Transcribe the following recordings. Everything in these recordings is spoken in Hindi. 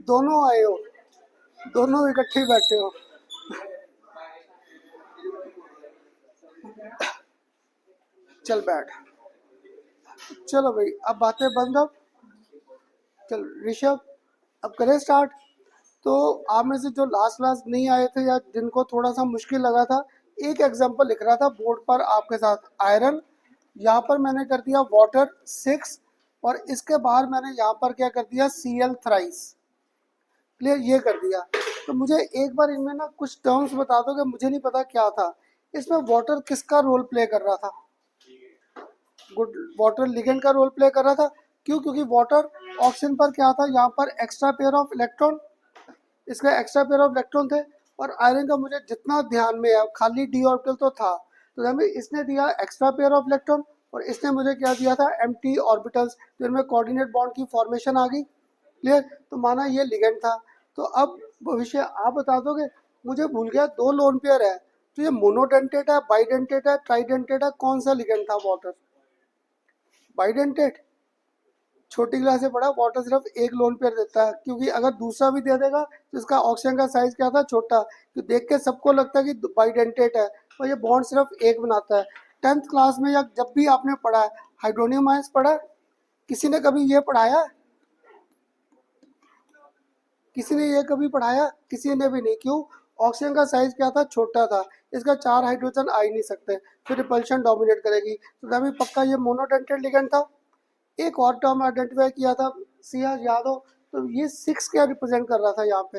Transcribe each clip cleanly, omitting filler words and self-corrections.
दोनों आए हो, दोनों इकट्ठे बैठे हो। चल बैठ, चलो भाई अब बातें बंद। अब चल ऋषभ, अब करें स्टार्ट। तो आप में से जो लास्ट लास्ट नहीं आए थे या जिनको थोड़ा सा मुश्किल लगा था, एक एग्जांपल लिख रहा था बोर्ड पर आपके साथ। आयरन, यहाँ पर मैंने कर दिया वाटर 6, और इसके बाहर मैंने यहाँ पर क्या कर दिया, Cl थ्राइस। क्लियर, ये कर दिया। तो मुझे एक बार इनमें ना कुछ टर्म्स बता दो कि मुझे नहीं पता क्या था इसमें। वाटर किसका रोल प्ले कर रहा था? गुड, वाटर लिगेंड का रोल प्ले कर रहा था। क्यों? क्योंकि वाटर ऑक्सीजन पर क्या था, यहाँ पर एक्स्ट्रा पेयर ऑफ इलेक्ट्रॉन, इसका एक्स्ट्रा पेयर ऑफ इलेक्ट्रॉन थे। और आयरन का मुझे जितना ध्यान में है खाली डी ऑर्बिटल तो था, तो हमें इसने दिया एक्स्ट्रा पेयर ऑफ इलेक्ट्रॉन और इसने मुझे क्या दिया था, एम्प्टी ऑर्बिटल्स, तो इनमें कोऑर्डिनेट बॉन्ड की फॉर्मेशन आ गई। क्लियर, तो माना ये लिगेंड था। तो अब भविष्य आप बता दोगे, मुझे भूल गया, दो लोन पेयर है, तो ये मोनोडेंटेट है, बाइडेंटेट है, ट्राइडेंटेट है, कौन सा लिगेंड था वाटर? बाइडेंटेट। छोटी क्लास से पढ़ा, वाटर सिर्फ एक लोन पेयर देता है, क्योंकि अगर दूसरा भी दे देगा तो इसका ऑक्सीजन का साइज क्या था, छोटा, तो देख के सबको लगता है कि बाइडेंटेट है, और ये बॉन्ड सिर्फ एक बनाता है। 10th क्लास में या जब भी आपने पढ़ा है, हाइड्रोनियम आयंस पढ़ा है? किसी ने कभी ये पढ़ाया? किसी ने ये कभी पढ़ाया? किसी ने भी नहीं। क्यों? ऑक्सीजन का साइज क्या था, छोटा था, इसका 4 हाइड्रोजन आ ही नहीं सकते, फिर रिपल्शन डोमिनेट करेगी, तो तभी पक्का ये मोनोडेंटेट लिगेंड था। एक और टर्म आइडेंटिफाई किया था, सिया याद हो, तो ये 6 क्या रिप्रेजेंट कर रहा था यहाँ पे,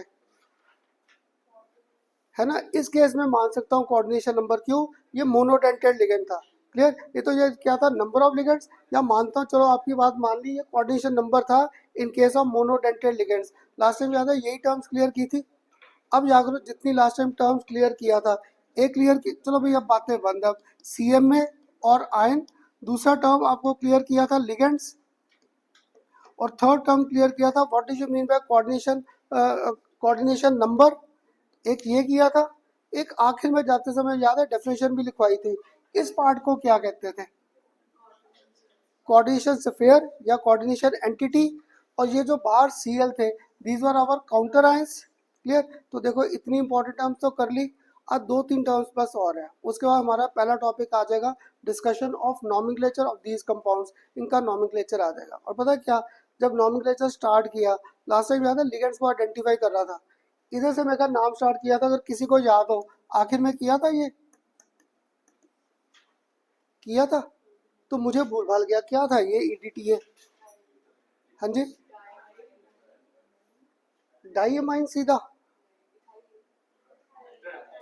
है ना? इस केस में मान सकता हूँ कोऑर्डिनेशन नंबर। क्यों? ये मोनोडेंटेड लिगेंड था। क्लियर, ये तो ये क्या था, नंबर ऑफ लिगेंड्स, या मानता हूँ, चलो आपकी बात मान ली, ये कोऑर्डिनेशन नंबर था in case of monodentate ligands. Last time याद है यही टर्म्स क्लियर की थी। अब याद करो जितनी लास्ट टाइम टर्म्स क्लियर किया था, एक क्लियर की, चलो भाई अब बातें बंद। अब सीएम में और आयन, दूसरा टर्म आपको क्लियर किया था लिगेंड्स, और थर्ड टर्म क्लियर किया था what is you mean by coordination, coordination number, एक ये किया था। एक आखिर में जाते समय याद है डेफिनेशन भी लिखवाई थी, इस पार्ट को क्या कहते थे, कोऑर्डिनेशन स्फीयर या कोऑर्डिनेशन एंटिटी। और ये जो बाहर सीएल थे, these were our counter ions. Clear, तो देखो इतनी इंपॉर्टेंट टर्म्स तो कर ली। अब 2-3 टर्म्स बस और है, उसके बाद हमारा पहला टॉपिक आ जाएगा, discussion of nomenclature of these compounds. इनका नॉमेनक्लेचर आ जाएगा। और पता है क्या, जब नॉमेनक्लेचर स्टार्ट किया लास्ट टाइम याद है, लिगेंड्स को आइडेंटिफाई कर रहा था, इधर से मेरा नाम स्टार्ट किया था, अगर किसी को याद हो, आखिर में किया था, ये किया था, तो मुझे भूल भाल गया क्या था ये, ईडीटी है। हाँ जी, डाइमाइन सीधा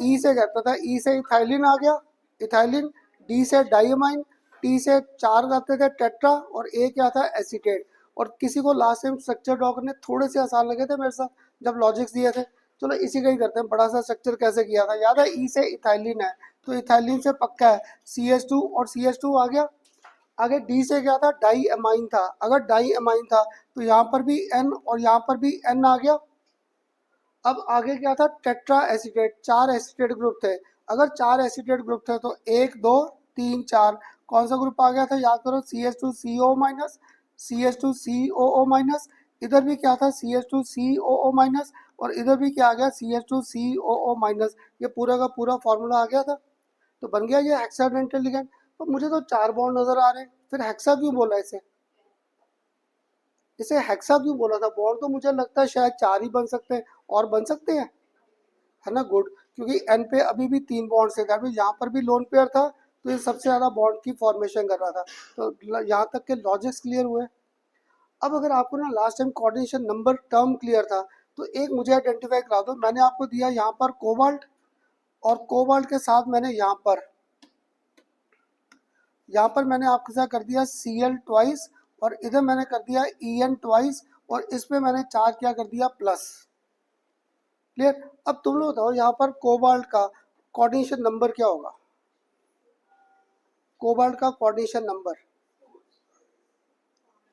ई से कहता था, ई से इथाइलिन आ गया, इथाइलिन, डी से डाइमाइन, टी से 4 आते थे टेट्रा, और ए क्या था, एसीटेट। और किसी को लास्ट टाइम स्ट्रक्चर ड्रॉ करने थोड़े से आसान लगे थे मेरे साथ जब लॉजिक्स दिए थे। चलो इसी का ही करते हैं, बड़ा सा स्ट्रक्चर कैसे किया था याद है, ई से इथाइलिन है, तो इथाइलिन से पक्का है CH2, और CH2 आ गया। आगे डी से क्या था, डाई एमाइन था, अगर डाई एमाइन था तो यहाँ पर भी एन और यहाँ पर भी एन आ गया। अब आगे क्या था, टेट्रा एसीटेट, 4 एसीटेट ग्रुप थे, अगर 4 एसीटेट ग्रुप थे तो 1 2 3 4, कौन सा ग्रुप आ गया था, याद करो, CH2CO माइनस, CH2COO माइनस, इधर भी क्या था, CH2COO माइनस, और इधर भी क्या आ गया, CH2COO माइनस। ये पूरा का पूरा फॉर्मूला आ गया था, तो बन गया ये हेक्साडेंटल लिगेंड। तो मुझे तो 4 बॉन्ड नजर आ रहे हैं, फिर हेक्सा क्यों बोला इसे, इसे हेक्सा क्यों बोला था? बॉन्ड तो मुझे लगता है शायद 4 ही बन सकते हैं, और बन सकते हैं, है ना? गुड, क्योंकि एन पे अभी भी 3 बॉन्ड से, यहाँ पर भी लोन पेयर था, तो ये सबसे ज़्यादा बॉन्ड की फॉर्मेशन कर रहा था। तो यहाँ तक के लॉजिक्स क्लियर हुए। अब अगर आपको ना last time coordination number term clear था, तो एक मुझे आइडेंटिफाई करा दो। मैंने आपको दिया यहाँ पर कोबाल्ट, और कोबाल्ट के साथ मैंने यहाँ पर मैंने आपके साथ कर दिया Cl ट्वाइस, और इधर मैंने कर दिया En ट्वाइस, और इस पे मैंने चार्ज क्या कर दिया, प्लस। क्लियर, अब तुम लोग बताओ यहाँ पर कोबाल्ट का कोऑर्डिनेशन नंबर क्या होगा, कोबाल्ट का कोऑर्डिनेशन नंबर,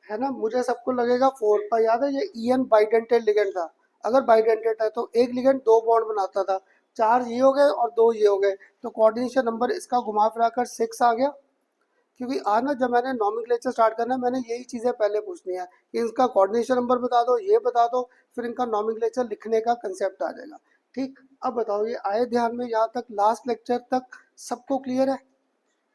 है ना? मुझे सबको लगेगा 4, पर याद है ये En बाइडेंटेड लिगेंड था, अगर बाइडेंटेड है तो एक लिगेंड 2 बॉन्ड बनाता था, 4 ये हो गए और 2 ये हो गए, तो कोऑर्डिनेशन नंबर इसका घुमा फिरा कर 6 आ गया। क्योंकि आज ना जब मैंने नॉमेनक्लेचर स्टार्ट करना है, मैंने यही चीज़ें पहले पूछनी है कि इनका कोऑर्डिनेशन नंबर बता दो, ये बता दो, फिर इनका नॉमेनक्लेचर लिखने का कंसेप्ट आ जाएगा। ठीक, अब बताओ ये आए ध्यान में यहाँ तक, लास्ट लेक्चर तक सबको क्लियर है?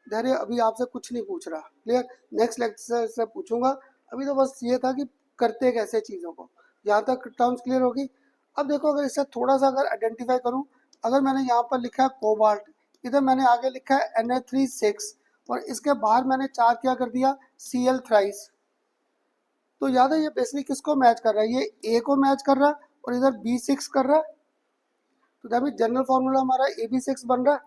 धैर्य, अभी आपसे कुछ नहीं पूछ रहा, क्लियर? नेक्स्ट लेक्चर से पूछूंगा, अभी तो बस ये था कि करते कैसे चीज़ों को। यहाँ तक टर्म्स क्लियर होगी। अब देखो, अगर इससे थोड़ा सा अगर आइडेंटिफाई करूँ, अगर मैंने यहाँ पर लिखा है कोबाल्ट, इधर मैंने आगे लिखा है Na3 6, और इसके बाहर मैंने 4 क्या कर दिया, Cl थ्राइस, तो याद है ये बेसिकली किसको मैच कर रहा है, ये A को मैच कर रहा है और इधर B6 कर रहा है। तो दैट मीन जनरल फार्मूला हमारा AB6 बन रहा है,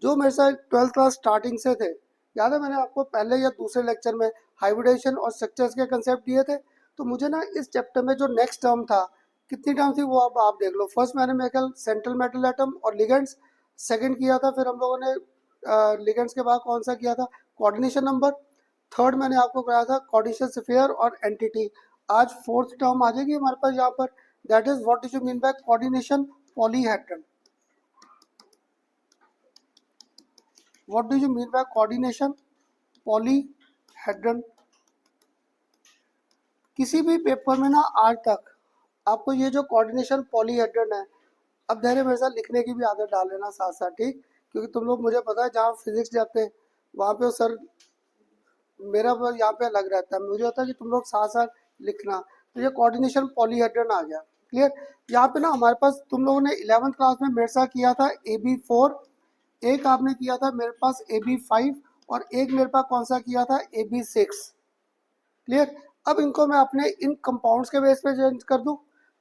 जो मेरे साथ 12th क्लास स्टार्टिंग से थे। याद है मैंने आपको पहले या दूसरे लेक्चर में हाइब्रिडेशन और स्ट्रक्चर्स के कंसेप्ट दिए थे। तो मुझे ना इस चैप्टर में जो नेक्स्ट टर्म था, कितनी टर्म थी वो अब आप देख लो। फर्स्ट मैंने मेरे ख्याल सेंट्रल मेटल एटम और लिगेंड्स सेकंड किया था, फिर हम लोगों ने लिगेंड्स के बाद कौन सा किया था, कोऑर्डिनेशन नंबर। थर्ड मैंने आपको कराया था कोऑर्डिनेशन स्फीयर और एंटिटी। आज फोर्थ टर्म आ जाएगी हमारे पास यहाँ पर, that is what do you mean by coordination polyhedron. What do you mean by coordination polyhedron? किसी भी पेपर में ना आज तक आपको ये जो कोऑर्डिनेशन पॉलीहेड्रन है, अब धैर्य मेरे साथ लिखने की भी आदत डाल लेना साथ साथ, ठीक? क्योंकि तुम लोग, मुझे पता है जहाँ फिजिक्स जाते हैं वहाँ पे सर मेरा यहाँ पे अलग रहता है, मुझे होता है कि तुम लोग साथ साथ लिखना। तो ये कोऑर्डिनेशन पॉलीहेड्रन आ गया, क्लियर? यहाँ पे ना हमारे पास तुम लोगों ने 11th क्लास में मेरे साथ किया था AB4, एक आपने किया था मेरे पास AB5, और एक मेरे पास कौन सा किया था, AB6, क्लियर? अब इनको मैं अपने इन कंपाउंड्स के बेस पे चेंज कर दूं,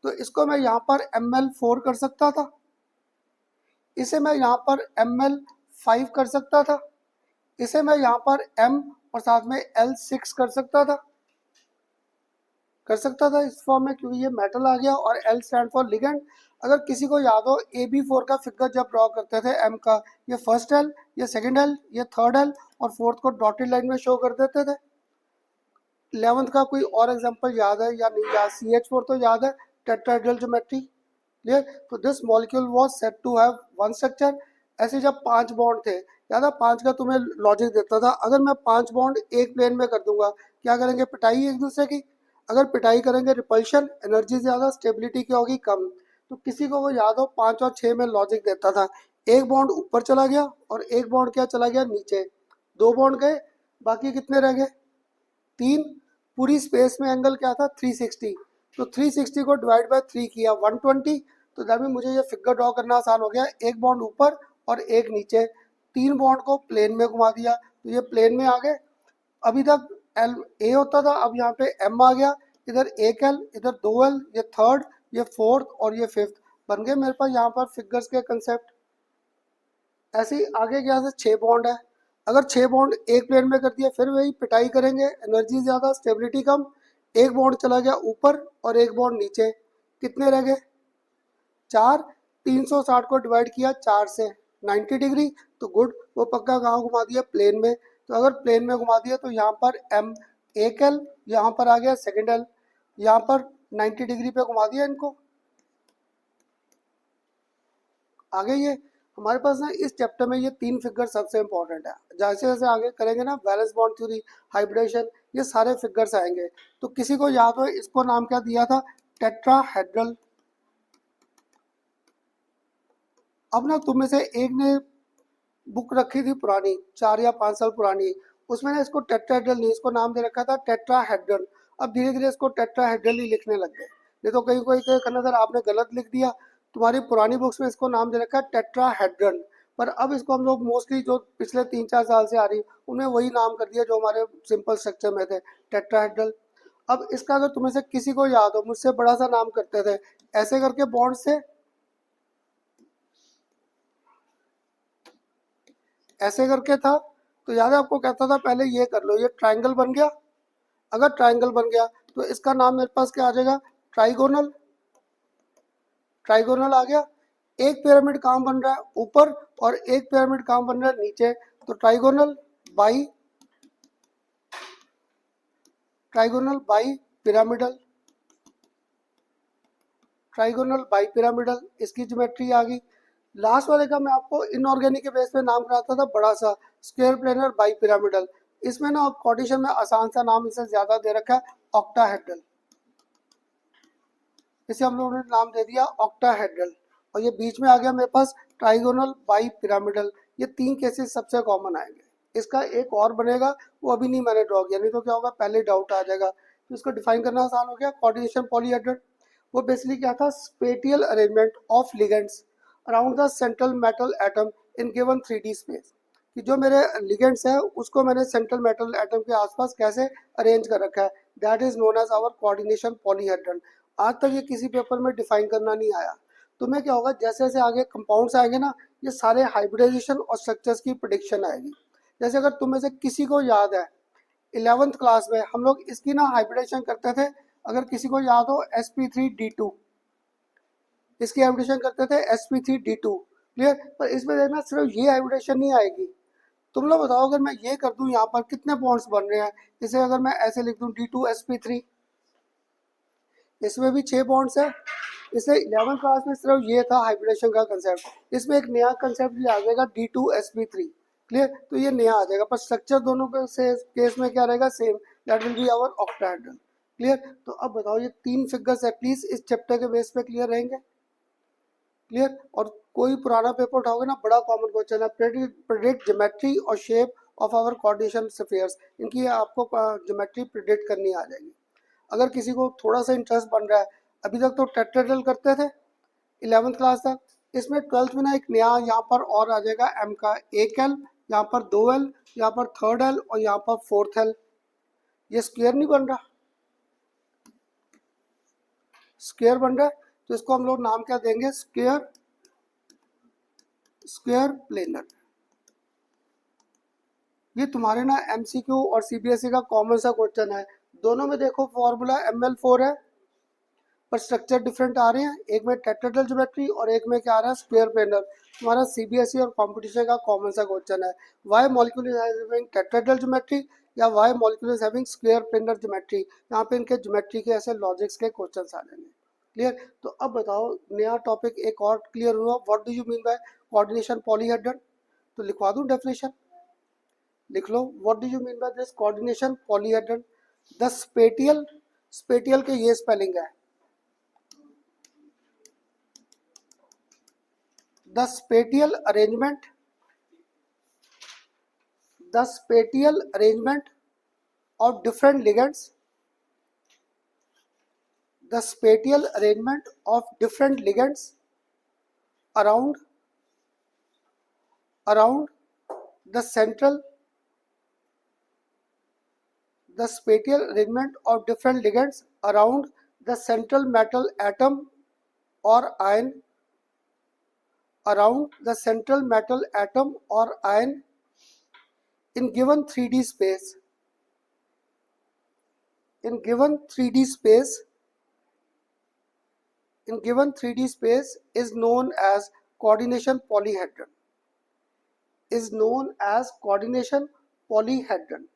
तो इसको मैं यहाँ पर Ml4 कर सकता था, इसे मैं यहाँ पर Ml5 कर सकता था, इसे मैं यहाँ पर M और साथ में L6 कर सकता था इस फॉर्म में, क्योंकि ये मेटल आ गया, और L स्टैंड फॉर लिगेंड। अगर किसी को याद हो AB4 का फिगर जब ड्रॉ करते थे M का, ये फर्स्ट L, ये सेकंड L, ये थर्ड L, और फोर्थ को डॉटेड लाइन में शो कर देते थे। 11th का कोई और एग्जांपल याद है या नहीं याद? CH4 तो याद है, टेट्राहेड्रल ज्योमेट्री, क्लियर? तो this molecule was said to have one structure. ऐसे जब 5 बॉन्ड थे, याद है 5 का तुम्हें लॉजिक देता था, अगर मैं 5 बॉन्ड एक प्लेन में कर दूंगा, क्या करेंगे, पिटाई एक दूसरे की। अगर पिटाई करेंगे रिपल्शन, एनर्जी ज़्यादा, स्टेबिलिटी क्या होगी, कम। तो किसी को वो याद हो 5 और 6 में लॉजिक देता था, एक बॉन्ड ऊपर चला गया और एक बॉन्ड क्या चला गया, नीचे। 2 बॉन्ड गए, बाकी कितने रह गए, 3। पूरी स्पेस में एंगल क्या था, 360। तो 360 को डिवाइड बाय 3 किया, 120। तो दैट मीन मुझे ये फिगर ड्रॉ करना आसान हो गया, एक बॉन्ड ऊपर और एक नीचे, 3 बॉन्ड को प्लेन में घुमा दिया, तो ये प्लेन में आ गए। अभी तक एल ए होता था, अब यहाँ पे एम आ गया, इधर एक एल, इधर 2 एल, ये थर्ड, ये फोर्थ और ये फिफ्थ, बन गए मेरे पास यहाँ पर फिगर्स के कंसेप्ट। ऐसे ही आगे क्या से 6 बॉन्ड है, अगर 6 बॉन्ड एक प्लेन में कर दिया, फिर वही पिटाई करेंगे, एनर्जी ज़्यादा, स्टेबिलिटी कम। एक बॉन्ड चला गया ऊपर और एक बॉन्ड नीचे, कितने रह गए, 4। 360 को डिवाइड किया 4 से, 90 डिग्री। तो गुड, वो पक्का कहाँ घुमा दिया, प्लेन में। तो अगर प्लेन में घुमा दिया तो यहाँ पर एम, एक एल, यहाँ पर आ गया सेकेंड एल, यहाँ पर 90 डिग्री पे घुमा दिया इनको। आगे ये हमारे पास ना इस चैप्टर में ये 3 फिगर सबसे इंपॉर्टेंट है, जैसे जैसे आगे करेंगे ना, वैलेंस बॉन्ड थ्योरी, हाइब्रिडेशन, ये सारे फिगर्स आएंगे। तो किसी को याद हो इसको नाम क्या दिया था, टेट्राहेड्रल। अब ना तुम में से एक ने बुक रखी थी पुरानी, 4 या 5 साल पुरानी, उसमें ना इसको टेट्राहेड्रल नहीं, इसको नाम दे रखा था टेट्राहेड्रल। अब धीरे धीरे इसको टेट्राहेड्रल ही लिखने लग गए, नहीं तो कहीं कोई कहना सर आपने गलत लिख दिया, तुम्हारी पुरानी बुक्स में इसको नाम दे रखा है टेट्राहेड्रल। पर अब इसको हम लोग मोस्टली जो पिछले 3-4 साल से आ रही, उन्हें वही नाम कर दिया जो हमारे सिंपल स्ट्रक्चर में थे, टेट्राहेड्रल। अब इसका अगर तुम्हें से किसी को याद हो, मुझसे बड़ा सा नाम करते थे, ऐसे करके बॉन्ड से, ऐसे करके था। तो याद है आपको कहता था पहले ये कर लो, ये ट्राइंगल बन गया। अगर ट्राइंगल बन गया तो इसका नाम मेरे पास क्या आ जाएगा, ट्राइगोनल। ट्राइगोनल आ गया। एक पिरामिड कहाँ बन रहा है, ऊपर, और एक पिरामिड कहाँ बन रहा है, नीचे। तो trigonal by, trigonal bi pyramidal, trigonal bi pyramidal, इसकी ज्योमेट्री आ गई। लास्ट वाले का मैं आपको इनऑर्गेनिक के बेस पे नाम कराता था, बड़ा सा स्क्वायर प्लेनर बाई पिरामिडल। इसमें ना कोऑर्डिनेशन में आसान सा नाम इसे ज्यादा दे रखा है ऑक्टाहेड्रल, इसे हम लोगों ने नाम दे दिया ऑक्टाहेड्रल। और ये बीच में आ गया मेरे पास ट्राइगोनल बाई पिरामिडल। ये 3 केसेस सबसे कॉमन आएंगे। इसका एक और बनेगा, वो अभी नहीं मैंने ड्रॉ किया, नहीं तो क्या होगा पहले डाउट आ जाएगा। तो इसको डिफाइन करना आसान हो गया। कोऑर्डिनेशन पॉलीहेड्रल वो बेसिकली क्या था, spatial arrangement of ligands around the central metal atom in given 3D space. कि जो मेरे लिगेंड्स है उसको मैंने सेंट्रल मेटल एटम के आसपास कैसे अरेंज कर रखा है, that is known as our coordination polyhedral. आज तक ये किसी पेपर में डिफाइन करना नहीं आया। तो मैं क्या होगा, जैसे जैसे आगे कंपाउंड्स आएंगे ना, ये सारे हाइब्रिडाइजेशन और स्ट्रक्चर्स की प्रिडिक्शन आएगी। जैसे अगर तुम में से किसी को याद है 11th क्लास में हम लोग इसकी ना हाइब्रिडाइजेशन करते थे, अगर किसी को याद हो sp3d2, इसकी हाइब्रिडेशन करते थे sp3d2, क्लियर। पर इसमें देखना सिर्फ ये हाइब्रिडेशन नहीं आएगी। तुम लोग बताओ अगर मैं ये कर दूं यहाँ पर कितने बॉन्ड्स बन रहे हैं। इसे अगर मैं ऐसे लिख दूं d2sp3, इसमें भी 6 बॉन्ड्स है। इसे 11th क्लास में सिर्फ ये था हाइब्रिडेशन का कंसेप्ट। इसमें एक नया कंसेप्ट भी आ जाएगा d2sp3, क्लियर। तो ये नया आ जाएगा, पर स्ट्रक्चर दोनों के से केस में क्या रहेगा, same, that will be our octahedral, clear. तो अब बताओ ये 3 फिगर्स एटलीस्ट इस चैप्टर के बेस पे क्लियर रहेंगे, क्लियर। और कोई पुराना पेपर उठाओगे ना, बड़ा कॉमन क्वेश्चन है, प्रेडिक्ट ज्योमेट्री और shape of our coordination spheres. इनकी आपको ज्योमेट्री प्रेडिक्ट करनी आ जाएगी। अगर किसी को थोड़ा सा इंटरेस्ट बन रहा है, अभी तक तो टेट्राहेड्रल करते थे 11th क्लास तक, इसमें 12th में ना एक नया यहाँ पर और आ जाएगा एम का, एक एल, यहाँ पर 2 एल, यहाँ पर 3rd एल और यहाँ पर 4th एल। ये स्क्वायर नहीं बन रहा, स्क्वायर बन रहा है, तो इसको हम लोग नाम क्या देंगे, स्क्वायर, स्क्वायर प्लेनर। ये तुम्हारे ना MCQ और CBSE का कॉमन सा क्वेश्चन है। दोनों में देखो फॉर्मूला ML4 है, पर स्ट्रक्चर डिफरेंट आ रहे हैं। एक में टेट्राहेड्रल ज्योमेट्री और एक में क्या आ रहा है, स्क्वायर प्लेनर। तुम्हारा CBSE और कंपटीशन का कॉमन सा क्वेश्चन है, why molecule is having tetrahedral geometry या why molecule is having square planar geometry. यहाँ पे इनके ज्योमेट्री के ऐसे लॉजिक्स के क्वेश्चन आ जाएंगे, क्लियर। तो अब बताओ नया टॉपिक एक और क्लियर हुआ, what do you mean by coordination polyhedral. तो लिखवा दूं डेफिनेशन, लिख लो, what do you mean by this coordination polyhedral. The spatial, spatial के ये स्पेलिंग है, the spatial arrangement, the spatial arrangement of different ligands, the spatial arrangement of different ligands around the central, the spatial arrangement of different ligands around the central metal atom or ion, around the central metal atom or ion in given 3D space, in given 3D space, in given 3D space is known as coordination polyhedron, is known as coordination polyhedron।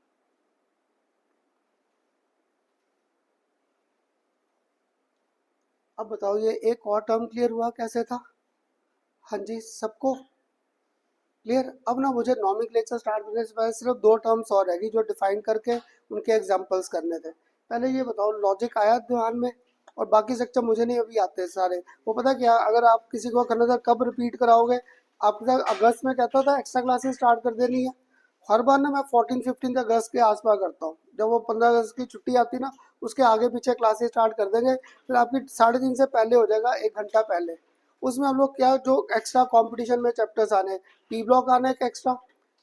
अब बताओ ये एक और टर्म क्लियर हुआ कैसे था, हाँ जी सबको क्लियर। अब ना मुझे नॉमेनक्लेचर स्टार्ट करने से पहले सिर्फ 2 टर्म्स और रहेगी जो डिफाइन करके उनके एग्जांपल्स करने थे। पहले ये बताओ लॉजिक आया ध्यान में, और बाकी स्ट्रक्चर मुझे नहीं अभी आते सारे। वो पता क्या, अगर आप किसी को करना था कब रिपीट कराओगे, आपका अगस्त में कहता था एक्स्ट्रा क्लासेस स्टार्ट कर देनी है। हर बार ना मैं 14-15 अगस्त के आसपास करता हूँ, जब वो 15 अगस्त की छुट्टी आती ना उसके आगे पीछे क्लासेस स्टार्ट कर देंगे। फिर आपकी 3:30 से पहले हो जाएगा, 1 घंटा पहले। उसमें हम लोग क्या, जो एक्स्ट्रा कंपटीशन में चैप्टर्स आने, पी ब्लॉक आने का एक्स्ट्रा,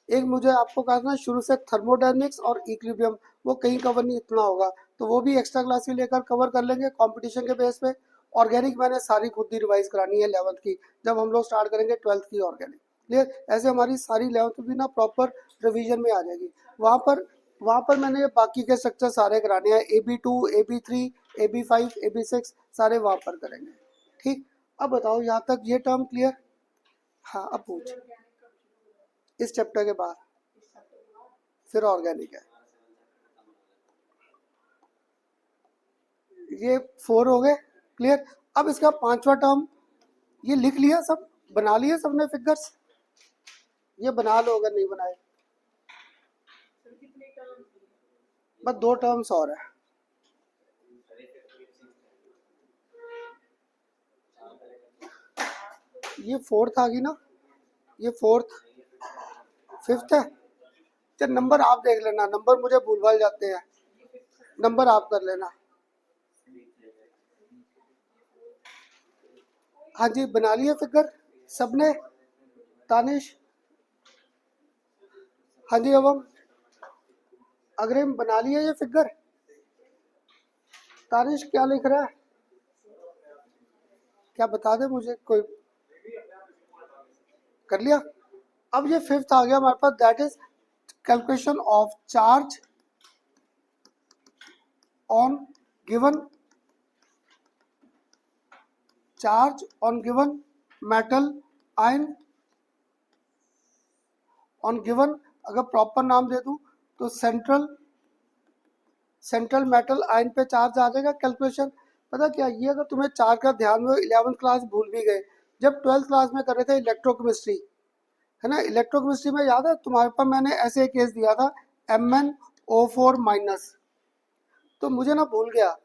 एक मुझे आपको कहा था शुरू से थर्मोडायनेमिक्स और इक्विलिब्रियम, वो कहीं कवर नहीं इतना होगा, तो वो भी एक्स्ट्रा क्लास ही लेकर कवर कर लेंगे कंपटीशन के बेस पे। ऑर्गेनिक मैंने सारी खुद ही रिवाइज करानी है 11th की, जब हम लोग स्टार्ट करेंगे 12th की ऑर्गेनिक, क्लियर। ऐसे हमारी सारी 11th भी ना प्रॉपर रिवीजन में आ जाएगी। वहाँ पर मैंने बाकी के स्ट्रक्चर सारे कराने हैं, AB2, AB3, AB5, AB6 सारे वहाँ पर करेंगे, ठीक। अब बताओ यहाँ तक ये टर्म क्लियर। हाँ अब पूछ, इस चैप्टर के बाद फिर ऑर्गेनिक है। ये 4 हो गए क्लियर। अब इसका 5वां टर्म ये लिख लिया, सब बना लिए सबने फिगर्स, ये बना लो अगर नहीं बनाए। बस 2 टर्म्स और है। ये फोर्थ आ गई ना, ये फोर्थ, फिफ्थ है। चल नंबर आप देख लेना, नंबर मुझे भूल भाल जाते हैं, नंबर आप कर लेना। हाँ जी, बना लिया फिगर सबने? तानिश? हाँ जी, अब हम अग्रिम बना लिया ये फिगर? तानिश क्या लिख रहा है, क्या बता दे मुझे कोई। कर लिया। अब ये फिफ्थ आ गया हमारे पास, that is calculation of charge on given, charge on given metal ion on given, अगर प्रॉपर नाम दे दूं तो सेंट्रल मेटल आयन पे चार्ज आ जाएगा कैलकुलेशन। पता क्या, ये अगर तुम्हें चार्ज का ध्यान में 11th क्लास भूल भी गए, जब 12th क्लास में कर रहे थे इलेक्ट्रोकेमिस्ट्री, है ना, इलेक्ट्रोकेमिस्ट्री में याद है तुम्हारे पास मैंने ऐसे एक केस दिया था, MnO4 माइनस, तो मुझे ना भूल गया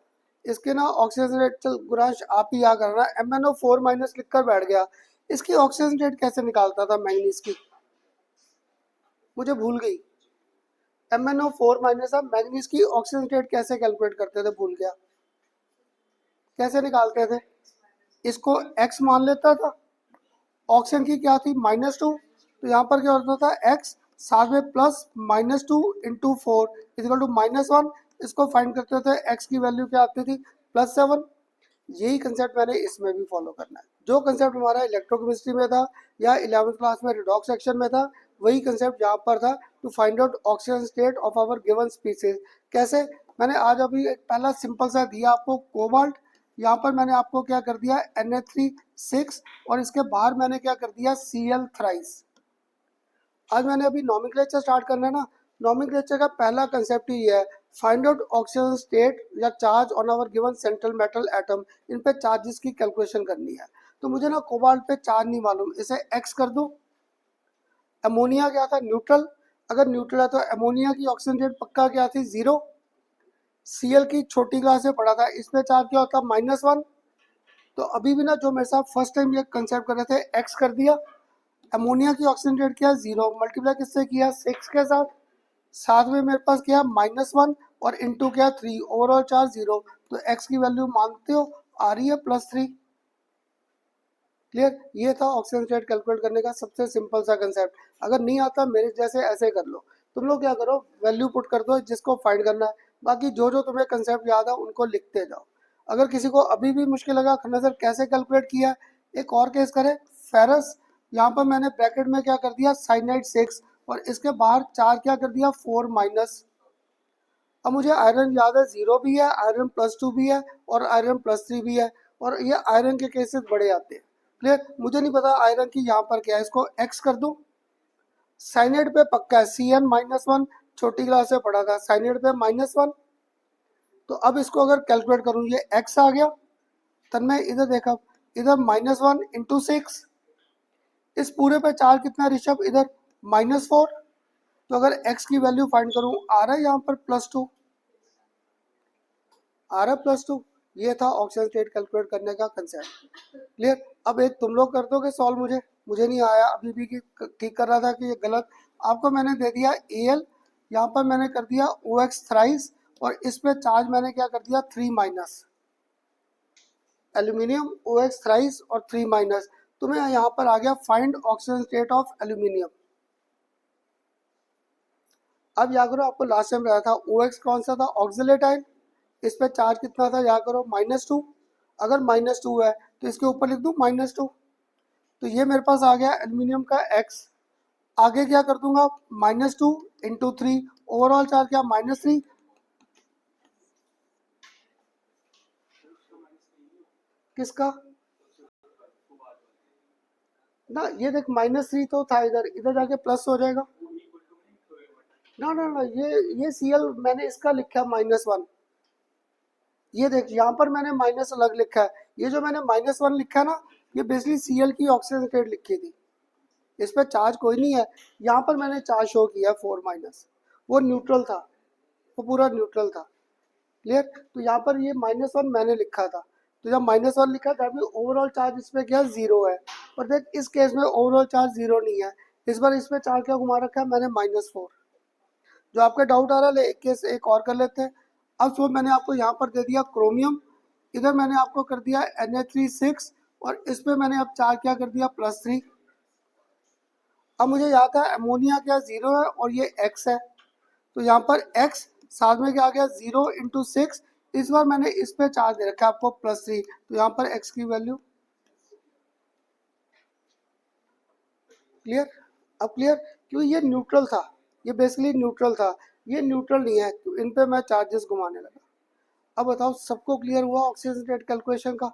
इसके ना ऑक्सीजन रेट, चल गुरांश आप ही याद करना, MnO4 माइनस लिख कर बैठ गया, इसकी ऑक्सीजन रेट कैसे निकालता था मैंगनीज की, मुझे भूल गई। MnO4 माइनस अब मैंगनीज की ऑक्सीजन रेट कैसे कैलकुलेट करते थे, भूल गया, कैसे निकालते थे? इसको x मान लेता था, ऑक्सीजन की क्या थी -2, तो यहाँ पर क्या होता था x, साथ में प्लस -2 इंटू 4 इजिकल टू -1, इसको फाइंड करते थे, x की वैल्यू क्या आती थी +7। यही कंसेप्ट मैंने इसमें भी फॉलो करना है, जो कंसेप्ट हमारा इलेक्ट्रोकेमिस्ट्री में था या 11th क्लास में रिडॉक्स सेक्शन में था, वही कंसेप्ट यहाँ पर था, to find out oxygen state of our given species. कैसे? मैंने आज अभी एक पहला सिंपल सा दिया आपको, कोबाल्ट, यहाँ पर मैंने आपको क्या कर दिया Na3 6, और इसके बाहर मैंने क्या कर दिया Cl थ्राइस। आज मैंने अभी नॉमेनक्लेचर स्टार्ट करना है ना, नॉमेनक्लेचर का पहला कंसेप्ट ही है, फाइंड आउट ऑक्सीजन स्टेट या charge on our given central metal atom, इन पे चार्जेस की कैलकुलेशन करनी है। तो मुझे ना कोबाल्ट पे चार्ज नहीं मालूम, इसे x कर दूं। अमोनिया क्या था, न्यूट्रल, अगर न्यूट्रल है तो अमोनिया की ऑक्सीजन रेट पक्का क्या थी 0। Cl की छोटी क्लास से पढ़ा था, इसमें चार्ज क्या होता -1। तो अभी भी ना जो मेरे साथ फर्स्ट टाइम ये कंसेप्ट कर रहे थे, x कर दिया, अमोनिया की ऑक्सीजन रेट क्या है 0, मल्टीप्लाई किससे किया 6 के साथ, साथ में मेरे पास क्या -1 और इंटू क्या 3, ओवरऑल चार्ज 0, तो x की वैल्यू मानते हो आ रही है +3। क्लियर? ये था ऑक्सीजन स्टेट कैलकुलेट करने का सबसे सिंपल सा कंसेप्ट। अगर नहीं आता मेरे जैसे ऐसे कर लो, तुम लोग क्या करो वैल्यू पुट कर दो जिसको फाइंड करना है, बाकी जो जो तुम्हें कंसेप्ट याद है उनको लिखते जाओ। अगर किसी को अभी भी मुश्किल लगा खन्ना सर कैसे कैलकुलेट किया, एक और केस करे, फेरस, यहाँ पर मैंने ब्रैकेट में क्या कर दिया साइनाइड 6, और इसके बाहर चार क्या कर दिया 4 माइनस। अब मुझे आयरन याद है 0 भी है, आयरन +2 भी है, और आयरन +3 भी है, और ये आयरन के केसेस बड़े आते हैं। क्लियर? मुझे नहीं पता आयरन की यहाँ पर क्या है, इसको x कर दूं। साइनाइड पे पक्का है Cn-1, छोटी क्लास से पढ़ा था, साइनाइड पे -1। तो अब इसको अगर कैलकुलेट करूं, ये x आ गया, तब मैं इधर देखा, इधर -1 इंटू 6, इस पूरे पे चार्ज कितना ऋषभ, इधर -4। तो अगर x की वैल्यू फाइंड करूं, आ रहा है यहाँ पर +2, आ रहा है +2। ये था ऑक्सीजन स्टेट कैलकुलेट करने का कंसेप्ट। क्लियर? अब एक तुम लोग कर दोगे सॉल्व, मुझे नहीं आया अभी भी कि ठीक कर रहा था कि ये गलत। आपको मैंने दे दिया Al, यहाँ पर मैंने कर दिया OX थ्राइस, और इस पे चार्ज मैंने क्या कर दिया 3 माइनस, एल्यूमिनियम OX थ्राइस और 3 माइनस। तुम्हें यहाँ पर आ गया find oxygen state of aluminium. अब याद करो आपको लास्ट टाइम बताया था OX कौन सा था, ऑक्सिलेट आयन, इस पे चार्ज कितना था याद करो -2। अगर -2 है तो इसके ऊपर लिख दूं -2, तो ये मेरे पास आ गया एल्यूमिनियम का x। आगे क्या कर दूंगा -2 इंटू 3, ओवरऑल चार्ज क्या -3। किसका ना, ये देख -3 तो था, इधर इधर जाके प्लस हो जाएगा ना ना ना, ये Cl मैंने इसका लिखा -1, ये देख यहाँ पर मैंने माइनस अलग लिखा है, ये जो मैंने -1 लिखा है ना, ये बेसिकली Cl की ऑक्सीजन स्टेट लिखी थी, इस पर चार्ज कोई नहीं है। यहाँ पर मैंने चार्ज शो किया 4 माइनस, वो न्यूट्रल था। वो पूरा न्यूट्रल था। क्लियर। तो यहाँ पर ये -1 मैंने लिखा था, तो जब -1 लिखा था अभी ओवरऑल चार्ज इसमें क्या 0 है, पर देख इस केस में ओवरऑल चार्ज 0 नहीं है, इस बार इसमें चार्ज क्या घुमा रखा है मैंने -4। जो आपका डाउट आ रहा है एक केस एक और कर लेते हैं। अब सो मैंने आपको यहाँ पर दे दिया क्रोमियम, इधर मैंने आपको कर दिया Na3 6 और इस पर मैंने अब चार्ज क्या कर दिया +3। अब मुझे याद था अमोनिया क्या 0 है और ये X है, तो यहाँ पर X साथ में क्या आ गया 0 × 6। इस बार मैंने इस पे चार्ज दे रखा है आपको +3, तो यहाँ पर X की वैल्यू क्लियर। अब क्लियर, क्योंकि ये न्यूट्रल था, ये बेसिकली न्यूट्रल था, ये न्यूट्रल नहीं है, तो इन पे मैं चार्जेस घुमाने लगा। अब बताओ सबको क्लियर हुआ ऑक्सीजन रेट कैलकुलेशन का।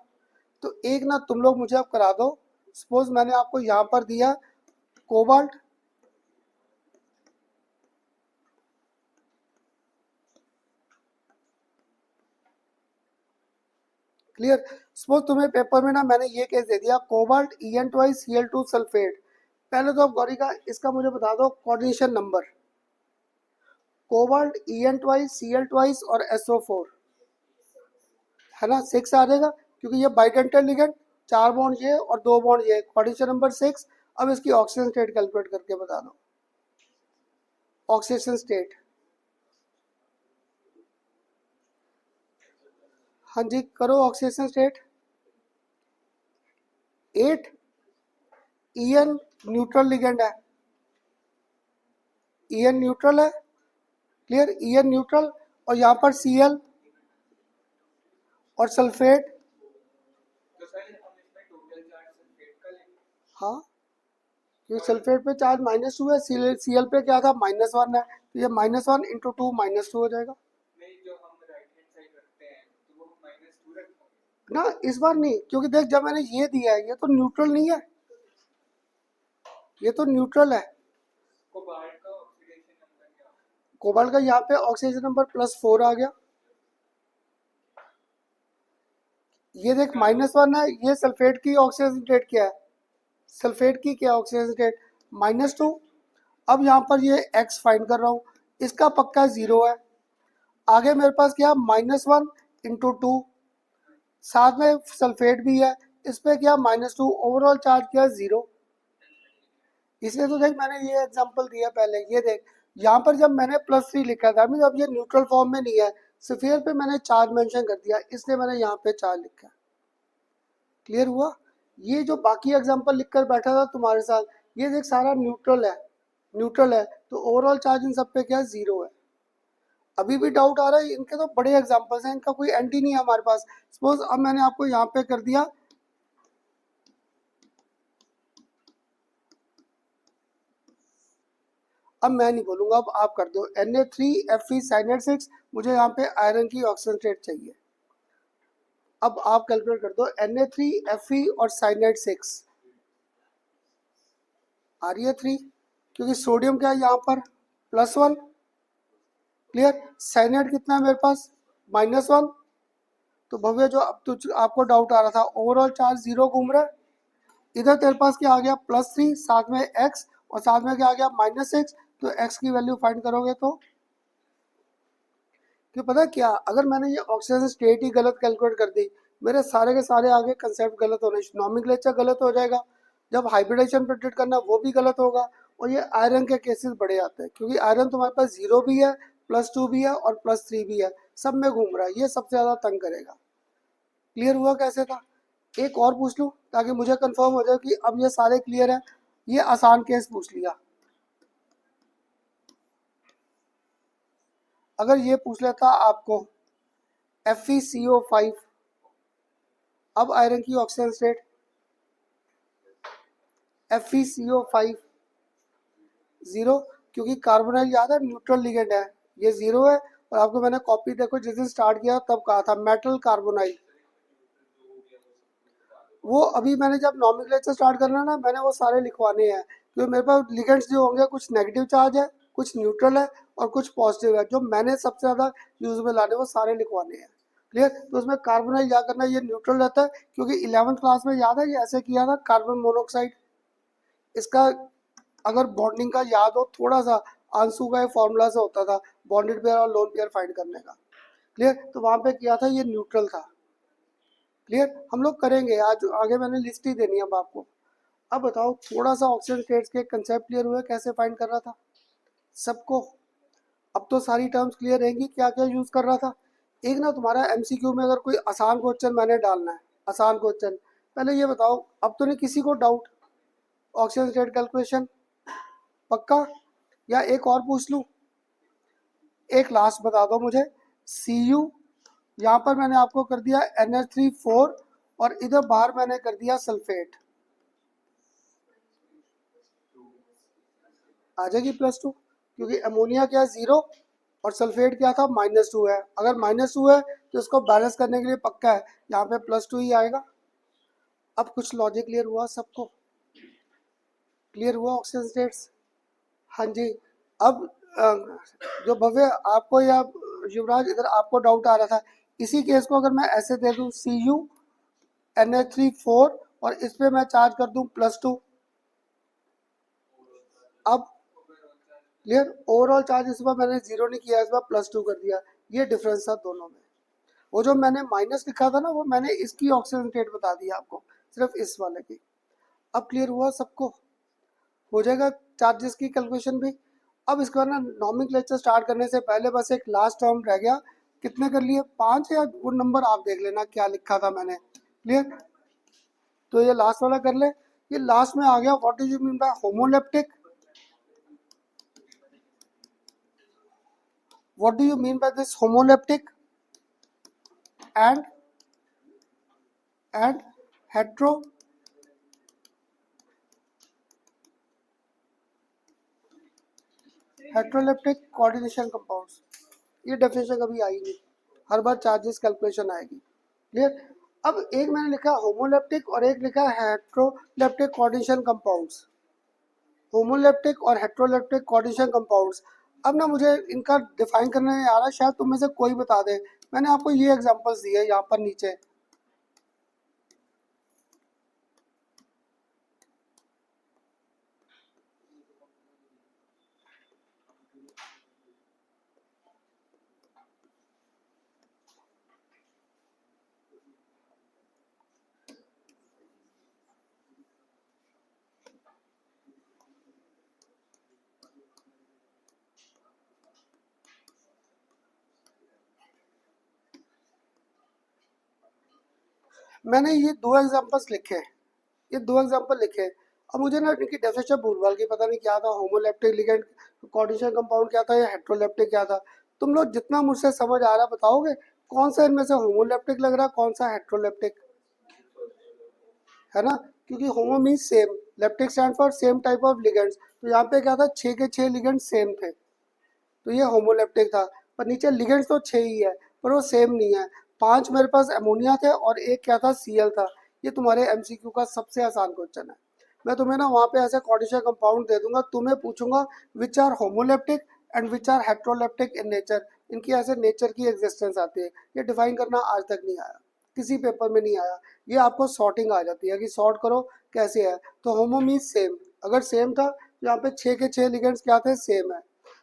तो एक ना तुम लोग मुझे अब करा दो, सपोज मैंने आपको यहाँ पर दिया कोबाल्ट, क्लियर। सपोज तुम्हें पेपर में ना मैंने ये केस दे दिया कोबाल्ट En2Cl2 सल्फेट। पहले तो अब गौरी का इसका मुझे बता दो कोऑर्डिनेशन नंबर। कोबाल्ट En2Cl2 और SO4 है ना 6 आ जाएगा, क्योंकि ये बाइडेंटल लिगेंड, 4 बॉन्ड ये और 2 बॉन्ड ये, कोऑर्डिनेशन नंबर 6। अब इसकी ऑक्सीजन स्टेट कैलकुलेट करके बता दो। ऑक्सीजन स्टेट, हाँ जी करो oxygen state. 8 En neutral ligand है, En न्यूट्रल है, क्लियर। En न्यूट्रल और यहाँ पर Cl और सल्फेट, हाँ क्योंकि सल्फेट पे चार्ज -2 है, Cl पे क्या था -1 है, तो ये -1 × 2 -2 हो जाएगा ना। इस बार नहीं, क्योंकि देख जब मैंने ये दिया है ये तो न्यूट्रल नहीं है, ये तो न्यूट्रल है। कोबाल्ट का यहाँ पे ऑक्सीजन नंबर +4 आ गया, ये देख -1 है, ये सल्फेट की ऑक्सीजन स्टेट क्या है, सल्फेट की क्या ऑक्सीजन स्टेट -2। अब यहाँ पर ये X फाइंड कर रहा हूँ, इसका पक्का 0 है। आगे मेरे पास क्या -1 × 2, साथ में सल्फेट भी है, इस पे क्या -2, ओवरऑल चार्ज क्या 0। इसलिए तो देख मैंने ये एग्जांपल दिया पहले, ये देख यहाँ पर जब मैंने +3 लिखा था मीन अब ये न्यूट्रल फॉर्म में नहीं है, सफेयर पे मैंने चार्ज मेंशन कर दिया, इसलिए मैंने यहाँ पे चार्ज लिखा। क्लियर हुआ। ये जो बाकी एग्जांपल लिखकर बैठा था तुम्हारे साथ, ये देख सारा न्यूट्रल है, न्यूट्रल है, तो ओवरऑल चार्ज इन सब पे क्या 0 है। अभी भी डाउट आ रहा है, इनके तो बड़े एग्जांपल्स हैं, इनका कोई एंटी नहीं है हमारे पास। सपोज अब मैंने आपको यहाँ पे कर दिया अब मैं नहीं बोलूंगा, अब आप कर दो Na3Fe साइनेट 6, मुझे यहाँ पे आयरन की ऑक्सीजन स्टेट चाहिए। अब आप कैलकुलेट कर दो Na3Fe और साइनेट 6 आ रही है 3, क्योंकि सोडियम क्या है यहाँ पर +1, क्लियर। साइनेट कितना है मेरे पास -1। तो भव्य जो अब तो आपको डाउट आ रहा था ओवरऑल चार्ज 0 घूम रहा है, इधर तेरे पास क्या आ गया +3, साथ में X और साथ में क्या आ गया -6। तो X की वैल्यू फाइंड करोगे तो कि पता क्या, अगर मैंने ये ऑक्सीजन स्टेट ही गलत कैलकुलेट कर दी, मेरे सारे के सारे आगे कंसेप्ट गलत होने, नॉमेनक्लेचर गलत हो जाएगा, जब हाइब्रिडेशन प्रेडिक्ट करना वो भी गलत होगा, और ये आयरन के केसेस बड़े आते हैं, क्योंकि आयरन तुम्हारे पास 0 भी है, +2 भी है और +3 भी है, सब में घूम रहा है, ये सबसे ज़्यादा तंग करेगा। क्लियर हुआ कैसे था। एक और पूछ लूँ ताकि मुझे कंफर्म हो जाए कि अब ये सारे क्लियर है। ये आसान केस पूछ लिया, अगर ये पूछ लेता आपको FeCO5, अब आयरन की ऑक्सीजन स्टेट FeCO5 0, क्योंकि कार्बोनाइल याद है न्यूट्रल लिगेंड है, ये 0 है। और आपको मैंने कॉपी देखो जिस दिन स्टार्ट किया तब कहा था मेटल कार्बोनाइल, वो अभी मैंने जब नॉमेनक्लेचर स्टार्ट करना ना मैंने वो सारे लिखवाने हैं, क्योंकि मेरे पास लिगेंड्स जो होंगे कुछ नेगेटिव चार्ज है, कुछ न्यूट्रल है और कुछ पॉजिटिव है, जो मैंने सबसे ज़्यादा यूज में लाने वो सारे लिखवाने हैं। क्लियर। तो उसमें कार्बोनाइल क्या करना है, ये न्यूट्रल रहता है, क्योंकि 11th क्लास में याद है ये ऐसे किया था कार्बन मोनोऑक्साइड, इसका अगर बॉन्डिंग का याद हो थोड़ा सा, आंसू का फॉर्मूला से होता था, बॉन्डेड पेयर और लोन पेयर फाइंड करने का। क्लियर? तो वहाँ पे किया था, ये न्यूट्रल था। क्लियर? हम लोग करेंगे आज, आगे मैंने लिस्ट ही देनी है अब आपको। अब बताओ थोड़ा सा ऑक्सीजन स्टेट्स के कंसेप्ट क्लियर हुए कैसे फाइंड कर रहा था सबको? अब तो सारी टर्म्स क्लियर रहेंगी क्या क्या यूज कर रहा था। एक ना तुम्हारा एमसीक्यू में अगर कोई आसान क्वेश्चन मैंने डालना है, आसान क्वेश्चन, पहले ये बताओ, अब तो नहीं किसी को डाउट ऑक्सीजन स्टेट कैलकुलेशन? पक्का? या एक और पूछ लूँ? एक लास्ट बता दो मुझे, सी यू, यहाँ पर मैंने आपको कर दिया NH3 4 और इधर बाहर मैंने कर दिया सल्फेट, आ जाएगी +2, क्योंकि अमोनिया क्या है 0 और सल्फेट क्या था -2 है। अगर -2 है तो इसको बैलेंस करने के लिए पक्का है यहाँ पे +2 ही आएगा। अब कुछ लॉजिक क्लियर हुआ सबको? क्लियर हुआ ऑक्सीजन स्टेट्स? हाँ जी। अब जो भव्य आपको या युवराज इधर आपको डाउट आ रहा था, इसी केस को अगर मैं ऐसे दे दूं CuNH3 4 और इस पे मैं चार्ज कर दूं +2, अब क्लियर? ओवरऑल चार्ज इस बार मैंने 0 नहीं किया, इस बार +2 कर दिया। ये डिफरेंस था दोनों में। वो जो मैंने माइनस लिखा था ना, वो मैंने इसकी ऑक्सीजन स्टेट बता दी आपको, सिर्फ इस वाले की। अब क्लियर हुआ सबको? हो जाएगा चार्जेस की कैलकुलेशन भी। अब इसके बाद ना नॉमेनक्लेचर स्टार्ट करने से पहले बस एक लास्ट टर्म रह गया। कितने कर लिए? 5, या वो नंबर आप देख लेना क्या लिखा था मैंने। क्लियर? तो ये लास्ट वाला कर ले। ये लास्ट में आ गया, what do you mean bye homoleptic? What do you mean by this homoleptic and hetero? Heteroleptic coordination compounds, ये डेफिनेशन कभी आई नहीं, हर बार चार्जेस कैलकुलेशन आएगी। क्लियर? अब एक मैंने लिखा होमोलेप्टिक और एक लिखा हेट्रोलेप्टिक कोऑर्डिनेशन कंपाउंड्स, होमोलेप्टिक और हेट्रोलेप्टिक कोऑर्डिनेशन कंपाउंड्स। अब ना मुझे इनका डिफाइन करने नहीं आ रहा, शायद तुम में से कोई बता दे। मैंने आपको ये एग्जांपल्स दिए यहाँ पर नीचे। मैंने ये 2 एग्जांपल्स लिखे, ये 2 एग्जांपल लिखे। अब मुझे ना इनकी डेफिनेशन भूल की पता नहीं क्या था, होमोलेप्टिक लिगेंड कोऑर्डिनेशन कंपाउंड क्या था या हेट्रोलेप्टिक क्या था। तुम लोग जितना मुझसे समझ आ रहा बताओगे कौन सा इनमें से होमोलेप्टिक लग रहा, कौन सा हेट्रोलेप्टिक, है ना? क्योंकि homo means same, leptic stand for same type of ligands. तो यहाँ पे क्या था, 6 के 6 लिगेंड सेम थे, तो ये होमोलेप्टिक था। पर नीचे लिगेंड्स तो 6 ही है, पर वो सेम नहीं है। 5 मेरे पास अमोनिया थे और एक क्या था, Cl था। ये तुम्हारे एमसीक्यू का सबसे आसान क्वेश्चन है। मैं तुम्हें ना वहाँ पे ऐसे कोऑर्डिनेशन कंपाउंड दे दूंगा, तुम्हें पूछूंगा which are homoleptic and which are heteroleptic in nature. इनकी ऐसे नेचर की एग्जिस्टेंस आती है, ये डिफाइन करना आज तक नहीं आया, किसी पेपर में नहीं आया। ये आपको सॉर्टिंग आ जाती है कि सॉर्ट करो कैसे है। तो होमो मीन्स सेम, अगर सेम था तो यहाँ पे 6 के 6 लिगेंड्स क्या थे, सेम है।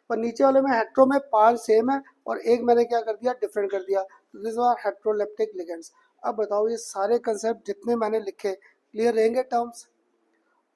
पर नीचे वाले में हेट्रो में 5 सेम है और एक मैंने क्या कर दिया, डिफरेंट कर दिया। तो दिस आर हेट्रोलेप्टिक लिगेंड्स। अब बताओ ये सारे कंसेप्ट जितने मैंने लिखे क्लियर रहेंगे टर्म्स?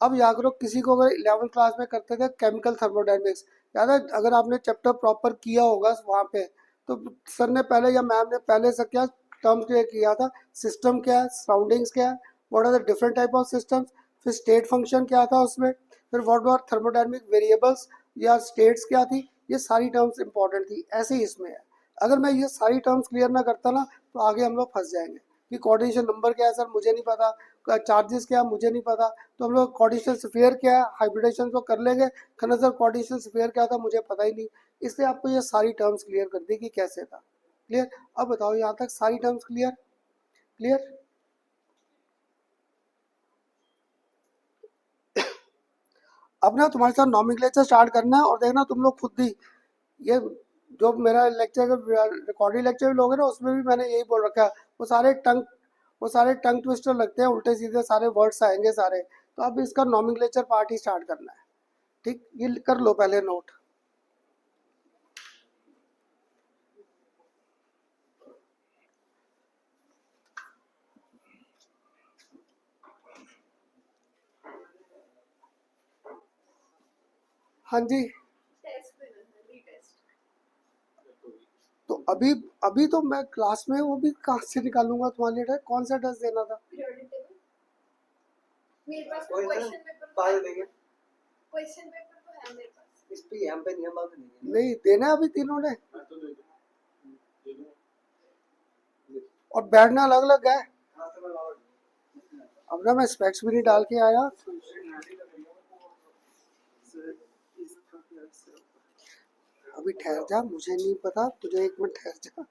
अब याद करो, किसी को अगर 11th क्लास में करते थे केमिकल थर्मोडायनेमिक्स, याद है? अगर आपने चैप्टर प्रॉपर किया होगा वहाँ पे, तो सर ने पहले या मैम ने पहले से क्या टर्म क्लियर किया था, सिस्टम क्या है, सराउंडिंग्स क्या है, what are the different type of systems, फिर स्टेट फंक्शन क्या था उसमें, फिर व्हाट आर थर्मोडायनेमिक वेरिएबल्स या स्टेट्स क्या थी। ये सारी टर्म्स इंपॉर्टेंट थी, ऐसे ही इसमें है। अगर मैं ये सारी टर्म्स क्लियर ना करता ना, तो आगे हम लोग फंस जाएंगे कि कोऑर्डिनेशन नंबर क्या है सर मुझे नहीं पता, चार्जेस क्या है मुझे नहीं पता, तो हम लोग कोऑर्डिनेशन स्फीयर क्या है, हाइब्रिडेशन तो कर लेंगे, खन्ना सर कोऑर्डिनेशन स्फीयर क्या था मुझे पता ही नहीं। इसलिए आपको ये सारी टर्म्स क्लियर कर दी कि कैसे था। क्लियर? अब बताओ यहाँ तक सारी टर्म्स क्लियर? क्लियर? अब ना तुम्हारे साथ नॉमेनक्लेचर स्टार्ट करना है, और देखना तुम लोग खुद भी ये जो मेरा लेक्चर रिकॉर्डिंग लेक्चर भी लोगे ना, उसमें भी मैंने यही बोल रखा है, वो सारे टंग ट्विस्टर लगते हैं, उल्टे सीधे सारे वर्ड्स आएंगे सारे। तो अब इसका नॉमेनक्लेचर पार्ट ही स्टार्ट करना है। ठीक, ये कर लो पहले नोट। हाँ जी। तो अभी अभी तो मैं क्लास में, वो भी कहाँ से निकालूंगा तुम्हारे लिए? कौन सा टेस्ट देना था? मेरे पास क्वेश्चन पेपर, क्वेश्चन पेपर तो है मेरे पास। इस पे हम पे नियम बात नहीं देना अभी तीनों ने, और बैठना अलग अलग है। अब ना मैं स्पेक्स भी नहीं डाल के आया। अभी ठहर जा, मुझे नहीं पता, तुझे एक मिनट ठहर जा।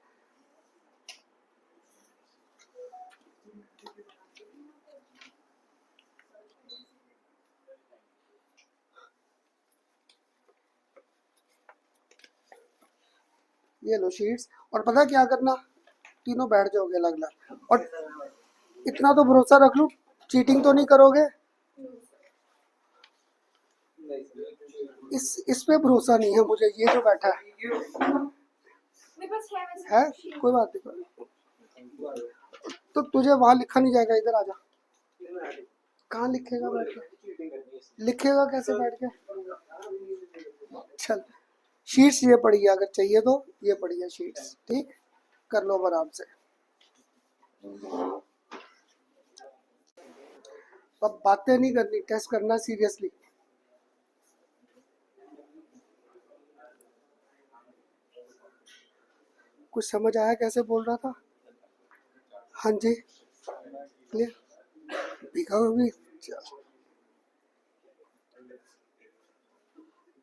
ये लो शीट्स, और पता क्या करना, तीनों बैठ जाओगे अलग अलग, और इतना तो भरोसा रख लो, चीटिंग तो नहीं करोगे? इस पे भरोसा नहीं है मुझे, ये जो बैठा है कोई बात नहीं। तो तुझे वहां लिखा नहीं जाएगा, इधर आ जा। कहाँ लिखेगा बैठ के? लिखेगा कैसे बैठ के? चल शीट्स ये पड़ी है, अगर चाहिए तो ये पड़ी है शीट्स, ठीक, कर लो आराम से। अब बातें नहीं करनी, टेस्ट करना सीरियसली। कुछ समझ आया कैसे बोल रहा था? हाँ जी, क्लियर, दिखा भी।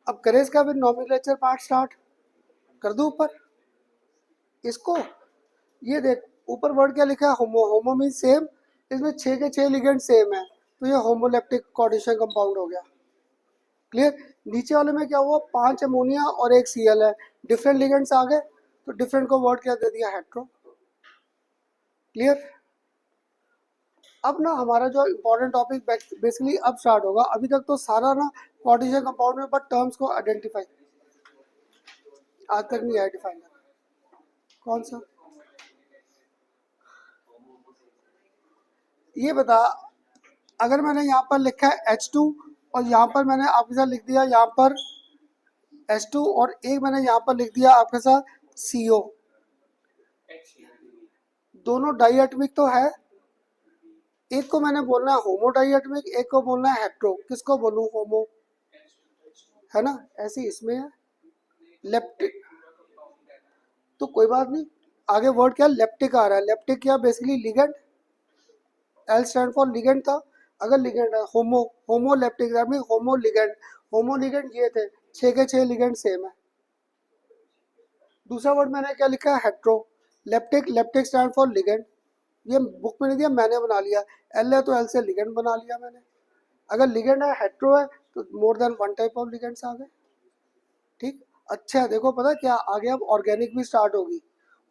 अब करें इसका फिर नॉमेनक्लेचर पार्ट स्टार्ट कर दूं ऊपर इसको। ये देख ऊपर वर्ड क्या लिखा है, होमो। होमो मीन सेम, इसमें 6 के 6 लिगेंड सेम है, तो ये होमोलेप्टिक कोऑर्डिनेशन कंपाउंड हो गया। क्लियर। नीचे वाले में क्या हुआ, 5 अमोनिया और 1 Cl है, डिफरेंट लिगेंड्स आ गए, तो डिफरेंट को वर्ड क्या दे दिया, हेट्रो। क्लियर। अब ना हमारा जो इम्पोर्टेंट टॉपिक बेसिकली अब स्टार्ट होगा। अभी तक तो सारा ना कोऑर्डिनेशन कंपाउंड में बट टर्म्स को आइडेंटिफाई आज तक नहीं आइडेंटिफाई करना। कौन सा? ये बता, अगर मैंने यहाँ पर लिखा है H2 और यहाँ पर मैंने आपके साथ लिख दिया यहाँ पर H2 और एक मैंने यहाँ पर लिख दिया आपके साथ CO, दोनों डाइएटमिक तो है। एक को मैंने बोलना है होमो डाइएटमिक, एक को बोलना है हेट्रो। किसको बोलूँ? होमो, है ना, ऐसे इसमें है लेप्टिक, तो कोई बात नहीं। आगे वर्ड क्या, लेप्टिक आ रहा है। लेप्टिक क्या, basically ligand, L stand for ligand था। अगर लिगेंड है homo, homo leptic, that mean homo ligand. Homo ligand ये थे, 6 के 6 लिगेंड सेम है। दूसरा वर्ड मैंने क्या लिखा है, हेट्रो। लेप्टिक, लेप्टिक स्टैंड फॉर लिगेंड, ये बुक में नहीं दिया, मैंने बना लिया। एल है तो एल से लिगेंड बना लिया मैंने। अगर लिगेंड है, हेट्रो है, तो more than one type of ligands आ गए। ठीक, अच्छा देखो, पता क्या आगे अब ऑर्गेनिक भी स्टार्ट होगी।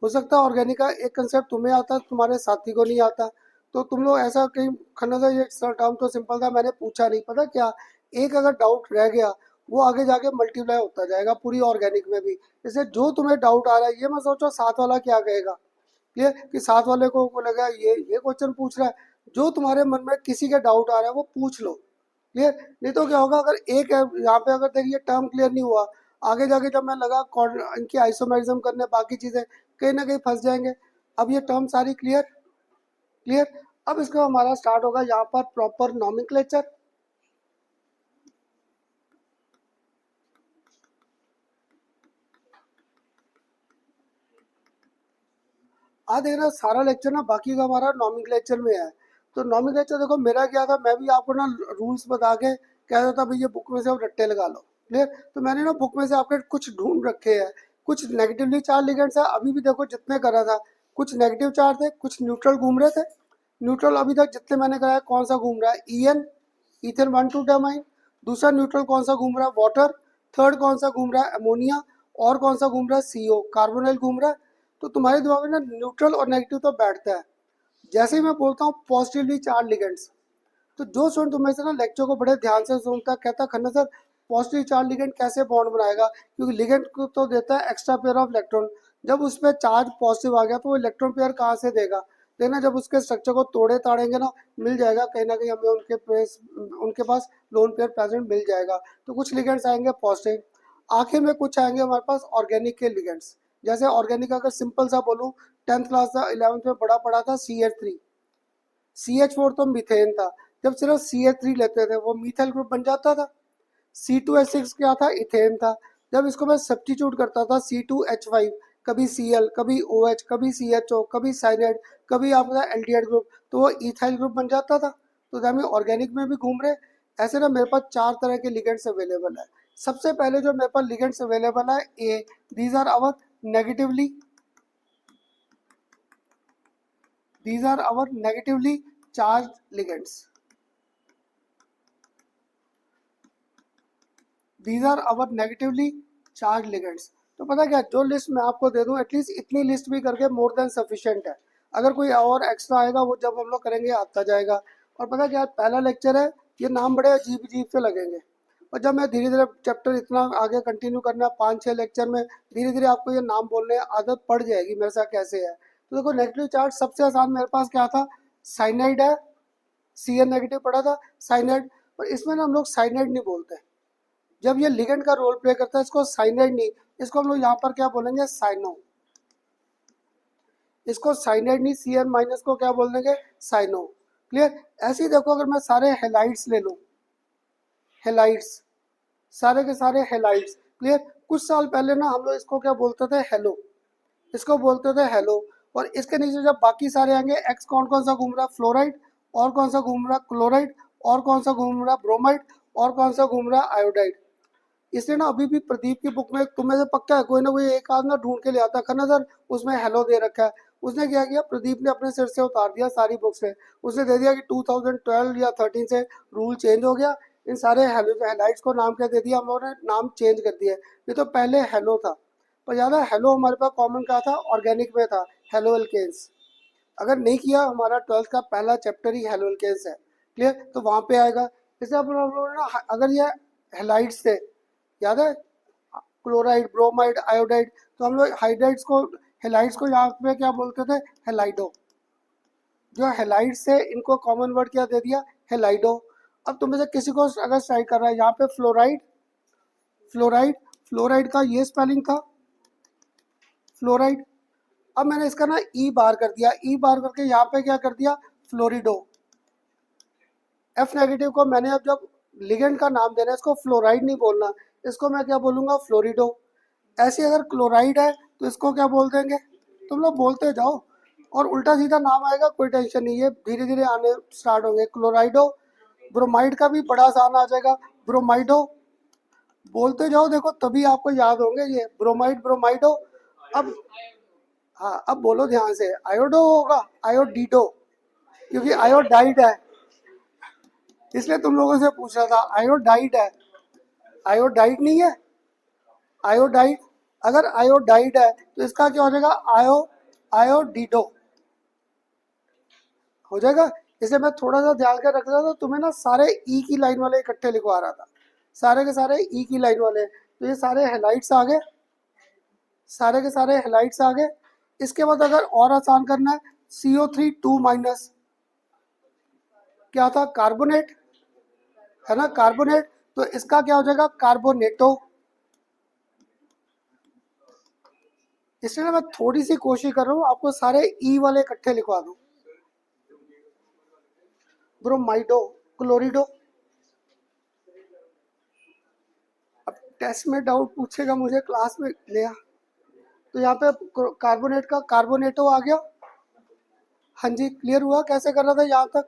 हो सकता है ऑर्गेनिक का एक कंसेप्ट तुम्हें आता है, तुम्हारे साथी को नहीं आता, तो तुम लोग ऐसा कहीं खन्ना था, ये टर्म तो सिंपल था, मैंने पूछा नहीं। पता क्या, एक अगर डाउट रह गया, वो आगे जाके मल्टीप्लाई होता जाएगा पूरी ऑर्गेनिक में भी। इसलिए जो तुम्हें डाउट आ रहा है, ये मत सोचो साथ वाला क्या कहेगा। क्लियर, कि साथ वाले को लगा ये क्वेश्चन पूछ रहा है। जो तुम्हारे मन में किसी का डाउट आ रहा है वो पूछ लो। क्लियर, नहीं तो क्या होगा, अगर एक है यहाँ पे, अगर देखिए टर्म क्लियर नहीं हुआ, आगे जाके जब मैं लगा इनकी आइसोमेरिज्म करने, बाकी चीजें कहीं ना कहीं फंस जाएंगे। अब ये टर्म सारी क्लियर, क्लियर। अब इसका हमारा स्टार्ट होगा यहाँ पर प्रॉपर नॉमेनक्लेचर। आज देखना सारा लेक्चर ना बाकी का हमारा नॉमेनक्लेचर में है। तो नॉमेनक्लेचर देखो मेरा क्या था, मैं भी आपको ना रूल्स बता के कह देता भाई ये बुक में से आप रट्टे लगा लो। क्लियर, तो मैंने ना बुक में से आपके कुछ ढूंढ रखे हैं। कुछ नेगेटिवली चार्ज लिगेंड्स है, अभी भी देखो जितने करा था, कुछ नेगेटिव चार्ज थे, कुछ न्यूट्रल घूम रहे थे। न्यूट्रल अभी तक जितने मैंने कराया, कौन सा घूम रहा है, ईएन, इथेन 1,2 डामाइन। दूसरा न्यूट्रल कौन सा घूम रहा है, वाटर। थर्ड कौन सा घूम रहा है, अमोनिया। और कौन सा घूम रहा है, सीओ, कार्बोनिल घूम रहा है। तो तुम्हारे दिमाग में ना न्यूट्रल और नेगेटिव तो बैठता है। जैसे ही मैं बोलता हूँ पॉजिटिवली चार्ज लिगेंड्स, तो जो स्टूडेंट तुम्हें से ना लेक्चर को बड़े ध्यान से सुनता, कहता Khanna sir positive charge ligand कैसे बॉन्ड बनाएगा, क्योंकि लिगेंड को तो देता है एक्स्ट्रा पेयर ऑफ इलेक्ट्रॉन। जब उस पर चार्ज पॉजिटिव आ गया तो वो इलेक्ट्रॉन पेयर कहाँ से देगा, देखना जब उसके स्ट्रक्चर को तोड़े ताड़ेंगे ना, मिल जाएगा कहीं ना कहीं हमें उनके पास लोन पेयर प्रेजेंट मिल जाएगा। तो कुछ लिगेंड्स आएंगे पॉजिटिव, आखिर में कुछ आएंगे हमारे पास ऑर्गेनिक के लिगेंड्स। जैसे ऑर्गेनिक अगर सिंपल सा बोलूँ, 10th क्लास था 11th में बड़ा पड़ा था CH3, CH4 तो मीथेन था, जब सिर्फ CH3 लेते थे वो मीथाइल ग्रुप बन जाता था। C2H6 क्या था, इथेन था। जब इसको मैं सब्स्टिट्यूट करता था C2H5, कभी Cl, कभी OH, कभी CHO, कभी साइनाइड, कभी आपका एल्डिहाइड ग्रुप, तो वो इथाइल ग्रुप बन जाता था। तो जब हम ऑर्गेनिक में भी घूम रहे, ऐसे ना मेरे पास 4 तरह के लिगेंड्स अवेलेबल है। सबसे पहले जो मेरे पास लिगेंड्स अवेलेबल है, uh, these are our negatively charge ligands. These are our negatively charged ligands. तो पता क्या, जो लिस्ट मैं आपको दे दूं एटलीस्ट इतनी लिस्ट भी करके मोर देन सफिशिएंट है। अगर कोई और एक्स्ट्रा आएगा वो जब हम लोग करेंगे आता जाएगा। और पता क्या, पहला लेक्चर है, ये नाम बड़े अजीब अजीब से लगेंगे, और जब मैं धीरे धीरे चैप्टर इतना आगे कंटिन्यू करना 5-6 लेक्चर में धीरे धीरे आपको ये नाम बोलने आदत पड़ जाएगी मेरे साथ कैसे है। तो देखो नेगेटिव चार्ज सबसे आसान मेरे पास क्या था, साइनाइड है, Cn नेगेटिव पड़ा था साइनाइड। पर इसमें ना हम लोग साइनाइड नहीं बोलते, जब ये लिगेंड का रोल प्ले करता है इसको साइनाइड नहीं, इसको हम लोग यहाँ पर क्या बोलेंगे, साइनो। इसको साइनाइड नहीं, Cn माइनस को क्या बोल देंगे, साइनो। क्लियर। ऐसे ही देखो अगर मैं सारे हेलाइड्स ले लूँ, हेलाइड्स, सारे के सारे हेलाइड्स। क्लियर। कुछ साल पहले ना हम लोग इसको क्या बोलते थे, हेलो, इसको बोलते थे हेलो। और इसके नीचे जब बाकी सारे आएंगे, एक्स कौन कौन सा घूम रहा, फ्लोराइड, और कौन सा घूम रहा, क्लोराइड, और कौन सा घूम रहा, ब्रोमाइड, और कौन सा घूम रहा, आयोडाइड। इसलिए ना अभी भी प्रदीप की बुक में तुम्हें से पक्का है कोई ना कोई एक आध ना ढूंढ के ले आता खन्ना सर, उसमें हेलो दे रखा है। उसने क्या किया, प्रदीप ने अपने सिर से उतार दिया सारी बुक से, उसने दे दिया कि 2012 या 13 से रूल चेंज हो गया, इन सारे हेलाइट्स को नाम क्या दे दिया हम लोगों ने, नाम चेंज कर दिया। ये तो पहले हेलो था, पर ज़्यादा हेलो हमारे पास कॉमन क्या था, ऑर्गेनिक में था, हेलो एल्केन्स। अगर नहीं किया, हमारा 12th का पहला चैप्टर ही हेलो एल्केन्स है। क्लियर। तो वहाँ पे आएगा। जैसे अपन हम लोगों ने ना, अगर ये हेलाइट्स थे, याद है, क्लोराइड, ब्रोमाइड, आयोडाइड, तो हम लोग हाइड्राइड्स को, हेलाइड्स को यहाँ पे क्या बोलते थे, हेलाइडो। जो हेलाइड्स से इनको कॉमन वर्ड क्या दे दिया, हेलाइडो। अब तुम में से किसी को अगर स्ट्राइक कर रहा है यहाँ पे फ्लोराइड, फ्लोराइड, फ्लोराइड का ये स्पेलिंग था फ्लोराइड। अब मैंने इसका ना ई बार कर दिया, ई बार करके यहाँ पे क्या कर दिया, फ्लोरिडो। एफ नेगेटिव को मैंने अब जब लिगेंड का नाम देना है, इसको फ्लोराइड नहीं बोलना, इसको मैं क्या बोलूँगा, फ्लोरिडो। ऐसे अगर क्लोराइड है तो इसको क्या बोल देंगे, तुम लोग बोलते जाओ, और उल्टा सीधा नाम आएगा कोई टेंशन नहीं, ये धीरे धीरे आने स्टार्ट होंगे। क्लोराइडो, ब्रोमाइड का भी बड़ा आसान आ जाएगा, ब्रोमाइडो। बोलते जाओ, देखो तभी आपको याद होंगे ये, ब्रोमाइड, ब्रोमाइडो। अब हाँ, अब बोलो ध्यान से, आयोडो होगा, आयोडीडो, क्योंकि आयोडाइड है, इसलिए तुम लोगों से पूछ रहा था, आयोडाइड है, आयोडाइड नहीं है, आयोडाइड। अगर आयोडाइड है तो इसका क्या हो जाएगा, आयोडीडो हो जाएगा। इसे मैं थोड़ा सा ध्यान कर रख रहा था, तुम्हें ना सारे ई की लाइन वाले इकट्ठे लिखवा रहा था, सारे के सारे ई की लाइन वाले। तो ये सारे हेलाइट्स आ गए, सारे के सारे हेलाइट्स आ गए। इसके बाद अगर और आसान करना है, CO3 2 माइनस क्या था, कार्बोनेट है ना, कार्बोनेट। तो इसका क्या हो जाएगा, कार्बोनेटो। इसलिए ना मैं थोड़ी सी कोशिश कर रहा हूँ आपको सारे ई वाले इकट्ठे लिखवा दूँ। ब्रोमाइडो, क्लोरिडो। अब टेस्ट में डाउट पूछेगा मुझे, क्लास में ले आ। तो यहाँ पे कार्बोनेट का कार्बोनेटो आ गया। हाँ जी, क्लियर हुआ कैसे कर रहा था यहाँ तक।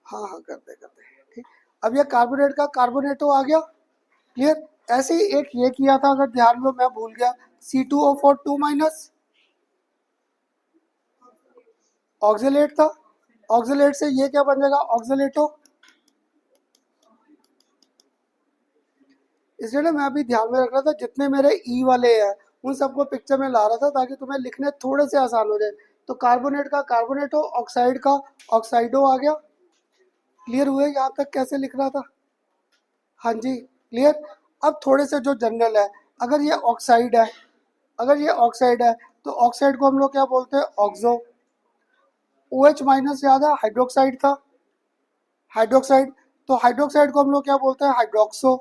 हाँ हाँ, करते करते ठीक। अब ये कार्बोनेट का कार्बोनेटो आ गया। क्लियर। ऐसे ही एक ये किया था, अगर ध्यान में मैं भूल गया, C2O4 2 माइनस ऑक्सिलेट था, ऑक्सिलेट से ये क्या बन जाएगा, ऑक्सिलेटो। इसलिए ना मैं अभी ध्यान में रख रहा था, जितने मेरे ई वाले हैं उन सबको पिक्चर में ला रहा था ताकि तुम्हें लिखने थोड़े से आसान हो जाए। तो कार्बोनेट का कार्बोनेटो, ऑक्साइड का ऑक्साइडो आ गया। क्लियर हुए यहाँ तक कैसे लिख रहा था। हाँ जी, क्लियर। अब थोड़े से जो जनरल है, अगर ये ऑक्साइड है अगर ये ऑक्साइड है तो ऑक्साइड को हम लोग क्या बोलते हैं, ऑक्सो। OH माइनस याद है हाइड्रोक्साइड था, हाइड्रोक्साइड, तो हाइड्रोक्साइड को हम लोग क्या बोलते हैं, हाइड्रोक्सो।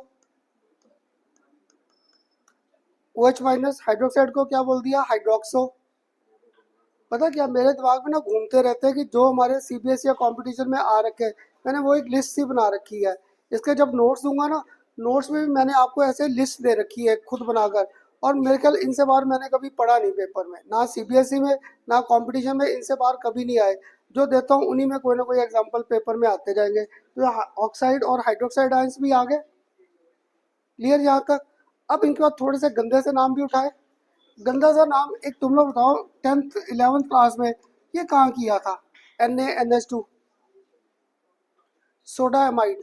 OH माइनस हाइड्रोक्साइड को क्या बोल दिया, हाइड्रोक्सो। पता क्या मेरे दिमाग में ना घूमते रहते हैं कि जो हमारे CBSE या कंपटीशन में आ रखे हैं, मैंने वो एक लिस्ट सी बना रखी है। इसके जब नोट्स दूंगा ना, नोट्स में भी मैंने आपको ऐसे लिस्ट दे रखी है खुद बनाकर, और मेरे ख्याल इनसे बाहर मैंने कभी पढ़ा नहीं पेपर में, ना CBSE में ना कंपटीशन में, इनसे बाहर कभी नहीं आए। जो देता हूँ उन्हीं में कोई ना कोई एग्जाम्पल पेपर में आते जाएंगे। तो ऑक्साइड और हाइड्रोक्साइड आयंस भी आ गए, क्लियर यहाँ तक। अब इनके बाद थोड़े से गंदे से नाम भी उठाए। गंदा सा नाम एक तुम लोग बताओ, 10th 11th क्लास में ये कहाँ किया था, NaNH2, सोडा एमाइड।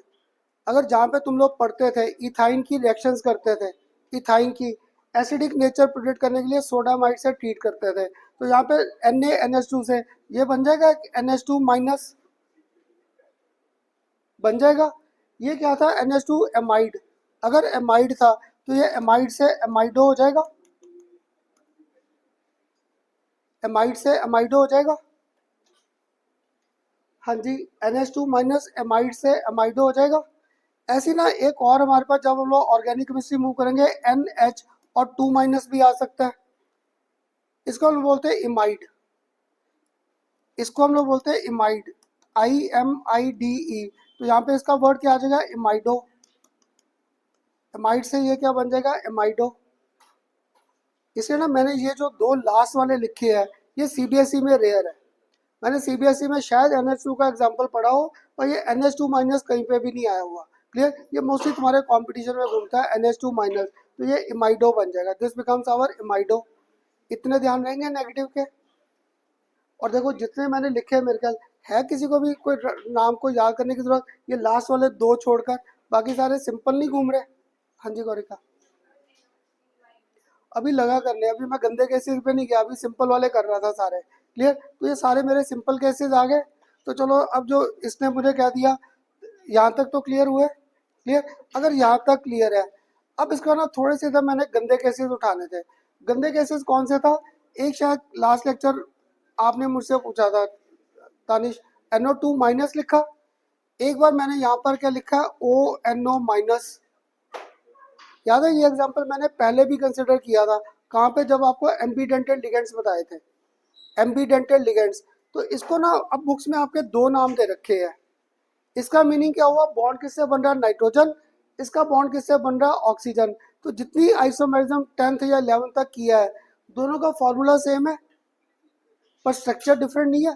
अगर जहाँ पे तुम लोग पढ़ते थे इथाइन की रिएक्शंस करते थे, इथाइन की एसिडिक नेचर प्रोड्यूस करने के लिए सोडामाइड से ट्रीट करते थे, तो यहाँ पे NaNH2 से ये बन जाएगा NH2 माइनस, बन जाएगा। ये क्या था, NH2 एमाइड। अगर एमाइड था तो ये एमाइड से एमाइडो हो जाएगा, एमाइड से एमाइडो हो जाएगा। हाँ जी, NH2 माइनस एमाइड से एमाइडो हो जाएगा। ऐसी ना एक और हमारे पास जब हम लोग ऑर्गेनिक केमिस्ट्री मूव करेंगे, NH और 2 माइनस भी आ सकता है। इसको हम लोग बोलते हैं इमाइड, इसको हम लोग बोलते हैं इमाइड, IMIDE। तो यहाँ पे इसका वर्ड क्या आ जाएगा, इमाइडो। एमाइड से ये क्या बन जाएगा, एमाइडो। इसलिए ना मैंने ये जो दो लास्ट वाले लिखे हैं ये CBSE में रेयर है। मैंने CBSE में शायद NH2 का एग्जाम्पल पढ़ा हो, और ये NH2 माइनस कहीं पे भी नहीं आया हुआ, क्लियर। ये मोस्टली तुम्हारे कंपटीशन में घूमता है NH2 माइनस, तो ये इमाइडो बन जाएगा, दिस बिकम्स आवर इमाइडो। इतने ध्यान रहेंगे नेगेटिव के। और देखो जितने मैंने लिखे मेरे ख्याल है किसी को भी कोई नाम को याद करने की जरूरत, ये लास्ट वाले दो छोड़कर बाकी सारे सिंपल नहीं घूम रहे। हाँ जी गौरिका, अभी लगा करने, अभी मैं गंदे केसेस पे नहीं गया, अभी सिंपल वाले कर रहा था सारे, क्लियर। तो ये सारे मेरे सिंपल केसेस आ गए। तो चलो अब जो इसने मुझे कह दिया, यहाँ तक तो क्लियर हुए, क्लियर। अगर यहाँ तक क्लियर है, अब इसका ना थोड़े से इधर मैंने गंदे केसेस उठाने थे। गंदे केसेस कौन से था, एक शायद लास्ट लेक्चर आपने मुझसे पूछा था तानिश, NO2 माइनस लिखा। एक बार मैंने यहाँ पर क्या लिखा, ONO माइनस, याद है ये एग्जांपल मैंने पहले भी कंसिडर किया था, कहाँ पे, जब आपको एम्बीडेंटेड लिगेंड्स बताए थे, एम्बीडेंटेड लिगेंड्स। तो इसको ना अब बुक्स में आपके दो नाम दे रखे हैं। इसका मीनिंग क्या हुआ, बॉन्ड किससे बन रहा है, नाइट्रोजन, इसका बॉन्ड किससे बन रहा है, ऑक्सीजन। तो जितनी आइसोमेरिज्म 10th या 11th तक किया है, दोनों का फॉर्मूला सेम है पर स्ट्रक्चर डिफरेंट नहीं है।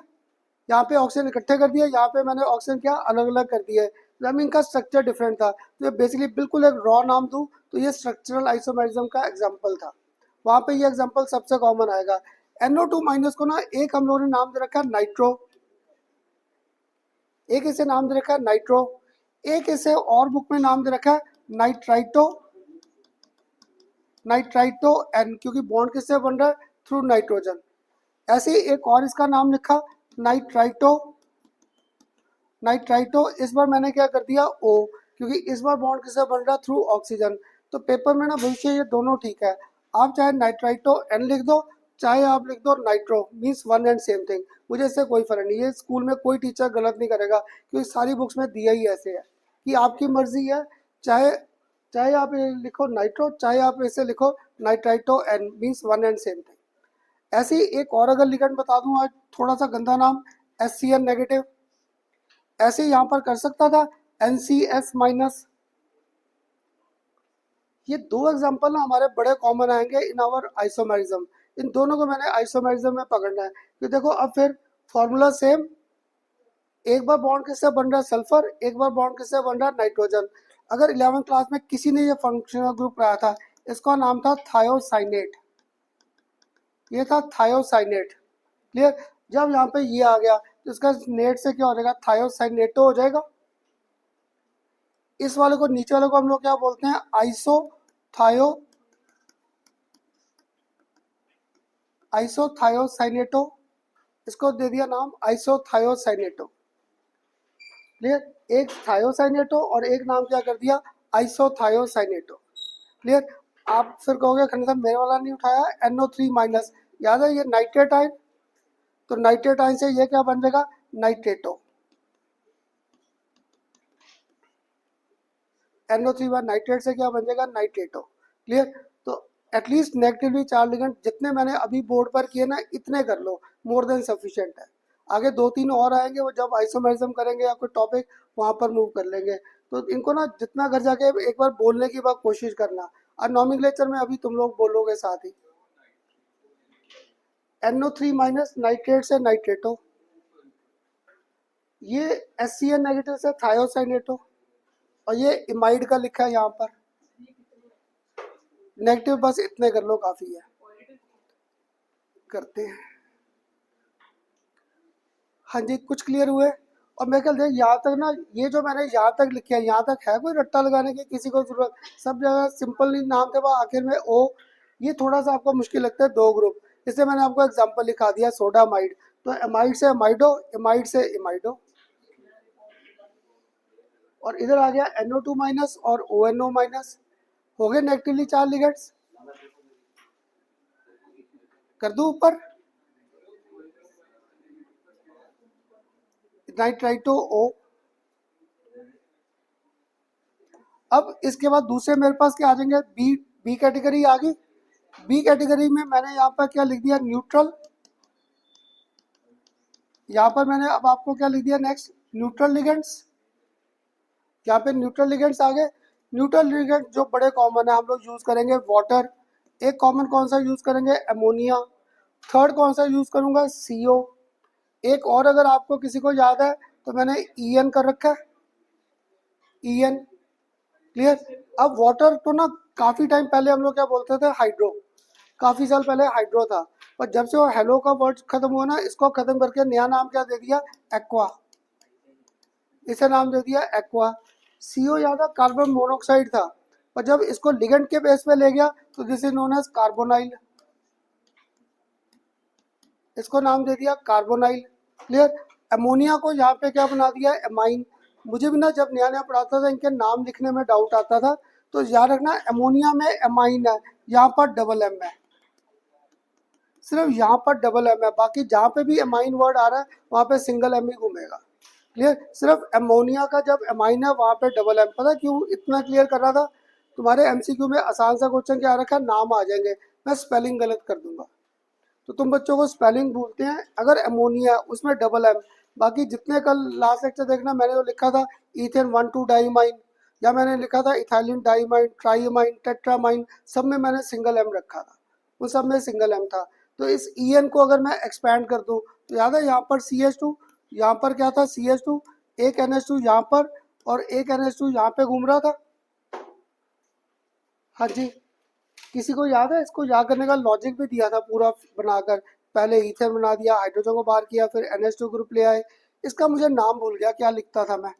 यहाँ पे ऑक्सीजन इकट्ठे कर दिया, यहाँ पे मैंने ऑक्सीजन क्या अलग अलग कर दिया है, जमीन का स्ट्रक्चर डिफरेंट था। तो ये बेसिकली बिल्कुल एक रॉ नाम दूँ तो ये स्ट्रक्चरल आइसोमेरिज्म का एग्जाम्पल था, वहाँ पे ये एग्जाम्पल सबसे कॉमन आएगा। NO2 माइनस को ना एक हम लोगों ने नाम दे रखा है नाइट्रो, एक इसे नाम दे रखा है नाइट्रो, एक इसे और बुक में नाम दे रखा है नाइट्राइटो, नाइट्राइटो N, क्योंकि बॉन्ड किससे बन रहा है, थ्रू नाइट्रोजन। ऐसे ही एक और इसका नाम लिखा नाइट्राइटो, नाइट्राइटो, इस बार मैंने क्या कर दिया O, क्योंकि इस बार बॉन्ड किससे बन रहा है, थ्रू ऑक्सीजन। तो पेपर में ना भविष्य ये दोनों ठीक है, आप चाहे नाइट्राइटो N लिख दो, चाहे आप लिख दो nitro, means one and same thing, मुझे इससे कोई फर्क नहीं है। स्कूल में कोई टीचर गलत नहीं करेगा, क्योंकि सारी बुक्स में दिया ही ऐसे है कि आपकी मर्जी है, चाहे चाहे आप ये लिखो नाइट्रो, चाहे आप इसे लिखो nitrito N, means one and same thing. ऐसे ही एक और अगर लिगेंड बता दूं आज, थोड़ा सा गंदा नाम, HCl नेगेटिव। ऐसे यहाँ पर कर सकता था NCS माइनस। ये दो एग्जांपल ना हमारे बड़े कॉमन आएंगे इन आवर आइसोमेरिज्म, इन दोनों को मैंने आइसोमेरिज्म में पकड़ना है। कि देखो अब फिर फॉर्मूला सेम, एक बार बॉन्ड किससे बन रहा है, सल्फर, एक बार बॉन्ड किससे बन रहा है, नाइट्रोजन। अगर 11th क्लास में किसी ने ये फंक्शनल ग्रुप पढ़ाया था, इसका नाम था थायोसाइनेट, ये था थायोसाइनेट, क्लियर। जब यहाँ पे ये आ गया तो इसका नेट से क्या हो जाएगा, थायोसाइनेटो हो जाएगा। इस वाले को, नीचे वाले को हम लोग क्या बोलते हैं, आइसोथायो, आइसोथायोसाइनेटो, इसको दे दिया नाम आइसोथायोसाइनेटो, क्लियर। एक थायोसाइनेटो और एक नाम क्या कर दिया, आइसोथायोसाइनेटो, क्लियर। आप फिर कहोगे खन्ना साहब मेरे वाला नहीं उठाया, NO3 माइनस, याद है ये नाइट्रेट आयन, तो नाइट्रेट आयन से ये क्या बन जाएगा, नाइट्रेटो। NO3 बार नाइट्रेट से क्या बन जाएगा, नाइट्रेटो। क्लियर। तो एटलीस्ट नेगेटिवली चार्ज लिगेंड जितने मैंने अभी बोर्ड पर किए ना, इतने कर लो, मोर देन सफिशिएंट है। आगे 2-3 और आएंगे, वो जब आइसोमेरिज्म करेंगे या कोई टॉपिक वहाँ पर मूव कर लेंगे। तो इनको ना जितना घर जाके एक बार बोलने की बात कोशिश करना, और नॉमेनक्लेचर में अभी तुम लोग बोलोगे साथ ही। NO3 माइनस नाइट्रेट से नाइट्रेटो, ये SCN नेगेटिव से थायोसाइनेटो, और ये इमाइड का लिखा है यहाँ पर नेगेटिव, बस इतने कर लो काफ़ी है। करते हैं, हाँ जी कुछ क्लियर हुए। और मैं कहते हैं यहाँ तक ना, ये जो मैंने यहाँ तक लिखा है, यहाँ तक है कोई रट्टा लगाने की किसी को जरूरत, सब जगह सिंपल नाम थे, वह आखिर में ओ। ये थोड़ा सा आपको मुश्किल लगता है, 2 ग्रुप, इसलिए मैंने आपको एग्जांपल लिखा दिया सोडामाइड, तो एमाइड से एमाइडो, एमाइड से एमाइडो। और इधर आ गया NO2 माइनस और ONO माइनस, हो गए नेगेटिवली चार्ज लिगेंड्स। कर दूं ऊपर, नाइट्राइटो O। अब इसके बाद दूसरे मेरे पास क्या आ जाएंगे, बी कैटेगरी आ गई। बी कैटेगरी में मैंने यहाँ पर क्या लिख दिया, न्यूट्रल। यहाँ पर मैंने अब आपको क्या लिख दिया, नेक्स्ट न्यूट्रल लिगेंड्स। यहाँ पे न्यूट्रल लिगेंड्स आ गए। न्यूट्रल लिगेंड जो बड़े कॉमन है हम लोग यूज करेंगे, वाटर। एक कॉमन कौन सा यूज करेंगे, अमोनिया। थर्ड कौन सा यूज करूंगा, CO। एक और अगर आपको किसी को याद है तो मैंने EN कर रखा है, EN। क्लियर। अब वाटर तो ना काफी टाइम पहले हम लोग क्या बोलते थे, हाइड्रो। काफी साल पहले हाइड्रो था, पर जब से वो हेलो का वर्ड खत्म हुआ ना, इसको खत्म करके नया नाम क्या दे दिया, एक्वा। इसे नाम दे दिया एक्वा। CO याद है कार्बन मोनोऑक्साइड था, पर जब इसको लिगेंड के बेस पे ले गया तो this is known as carbonyl, इसको नाम दे दिया कार्बोनाइल। क्लियर। अमोनिया को यहाँ पे क्या बना दिया, एमाइन। मुझे भी ना जब नया नया पढ़ाता था इनके नाम लिखने में डाउट आता था, तो याद रखना अमोनिया में एमाइन है, यहाँ पर डबल M है, सिर्फ यहाँ पर डबल M है, बाकी जहाँ पे भी एमाइन वर्ड आ रहा है वहाँ पे सिंगल M ही घूमेगा। क्लियर। सिर्फ अमोनिया का जब एमाइन है वहाँ पे डबल M। पता क्यों इतना क्लियर कर रहा था, तुम्हारे MCQ में आसान सा क्वेश्चन क्या रखा, नाम आ जाएंगे, मैं स्पेलिंग गलत कर दूंगा, तो तुम बच्चों को स्पेलिंग भूलते हैं। अगर अमोनिया उसमें डबल M, बाकी जितने कल लास्ट लेक्चर देखना मैंने वो लिखा था ईथेन 1,2 डाइमाइन, या मैंने लिखा था इथाइलिन डाइमाइन, ट्राइमाइन, टेट्रामाइन, सब में मैंने सिंगल M रखा था, उन सब में सिंगल M था। तो इस EN को अगर मैं एक्सपैंड कर दूं तो याद है यहाँ पर CH2, यहाँ पर क्या था CH2, एक NH2 यहाँ पर और एक NH2 यहाँ पे घूम रहा था। हाँ जी, किसी को याद है, इसको याद करने का लॉजिक भी दिया था पूरा बनाकर, पहले ईथर बना दिया, हाइड्रोजन को बाहर किया, फिर NH2 ग्रुप ले आए। इसका मुझे नाम भूल गया क्या लिखता था मैं,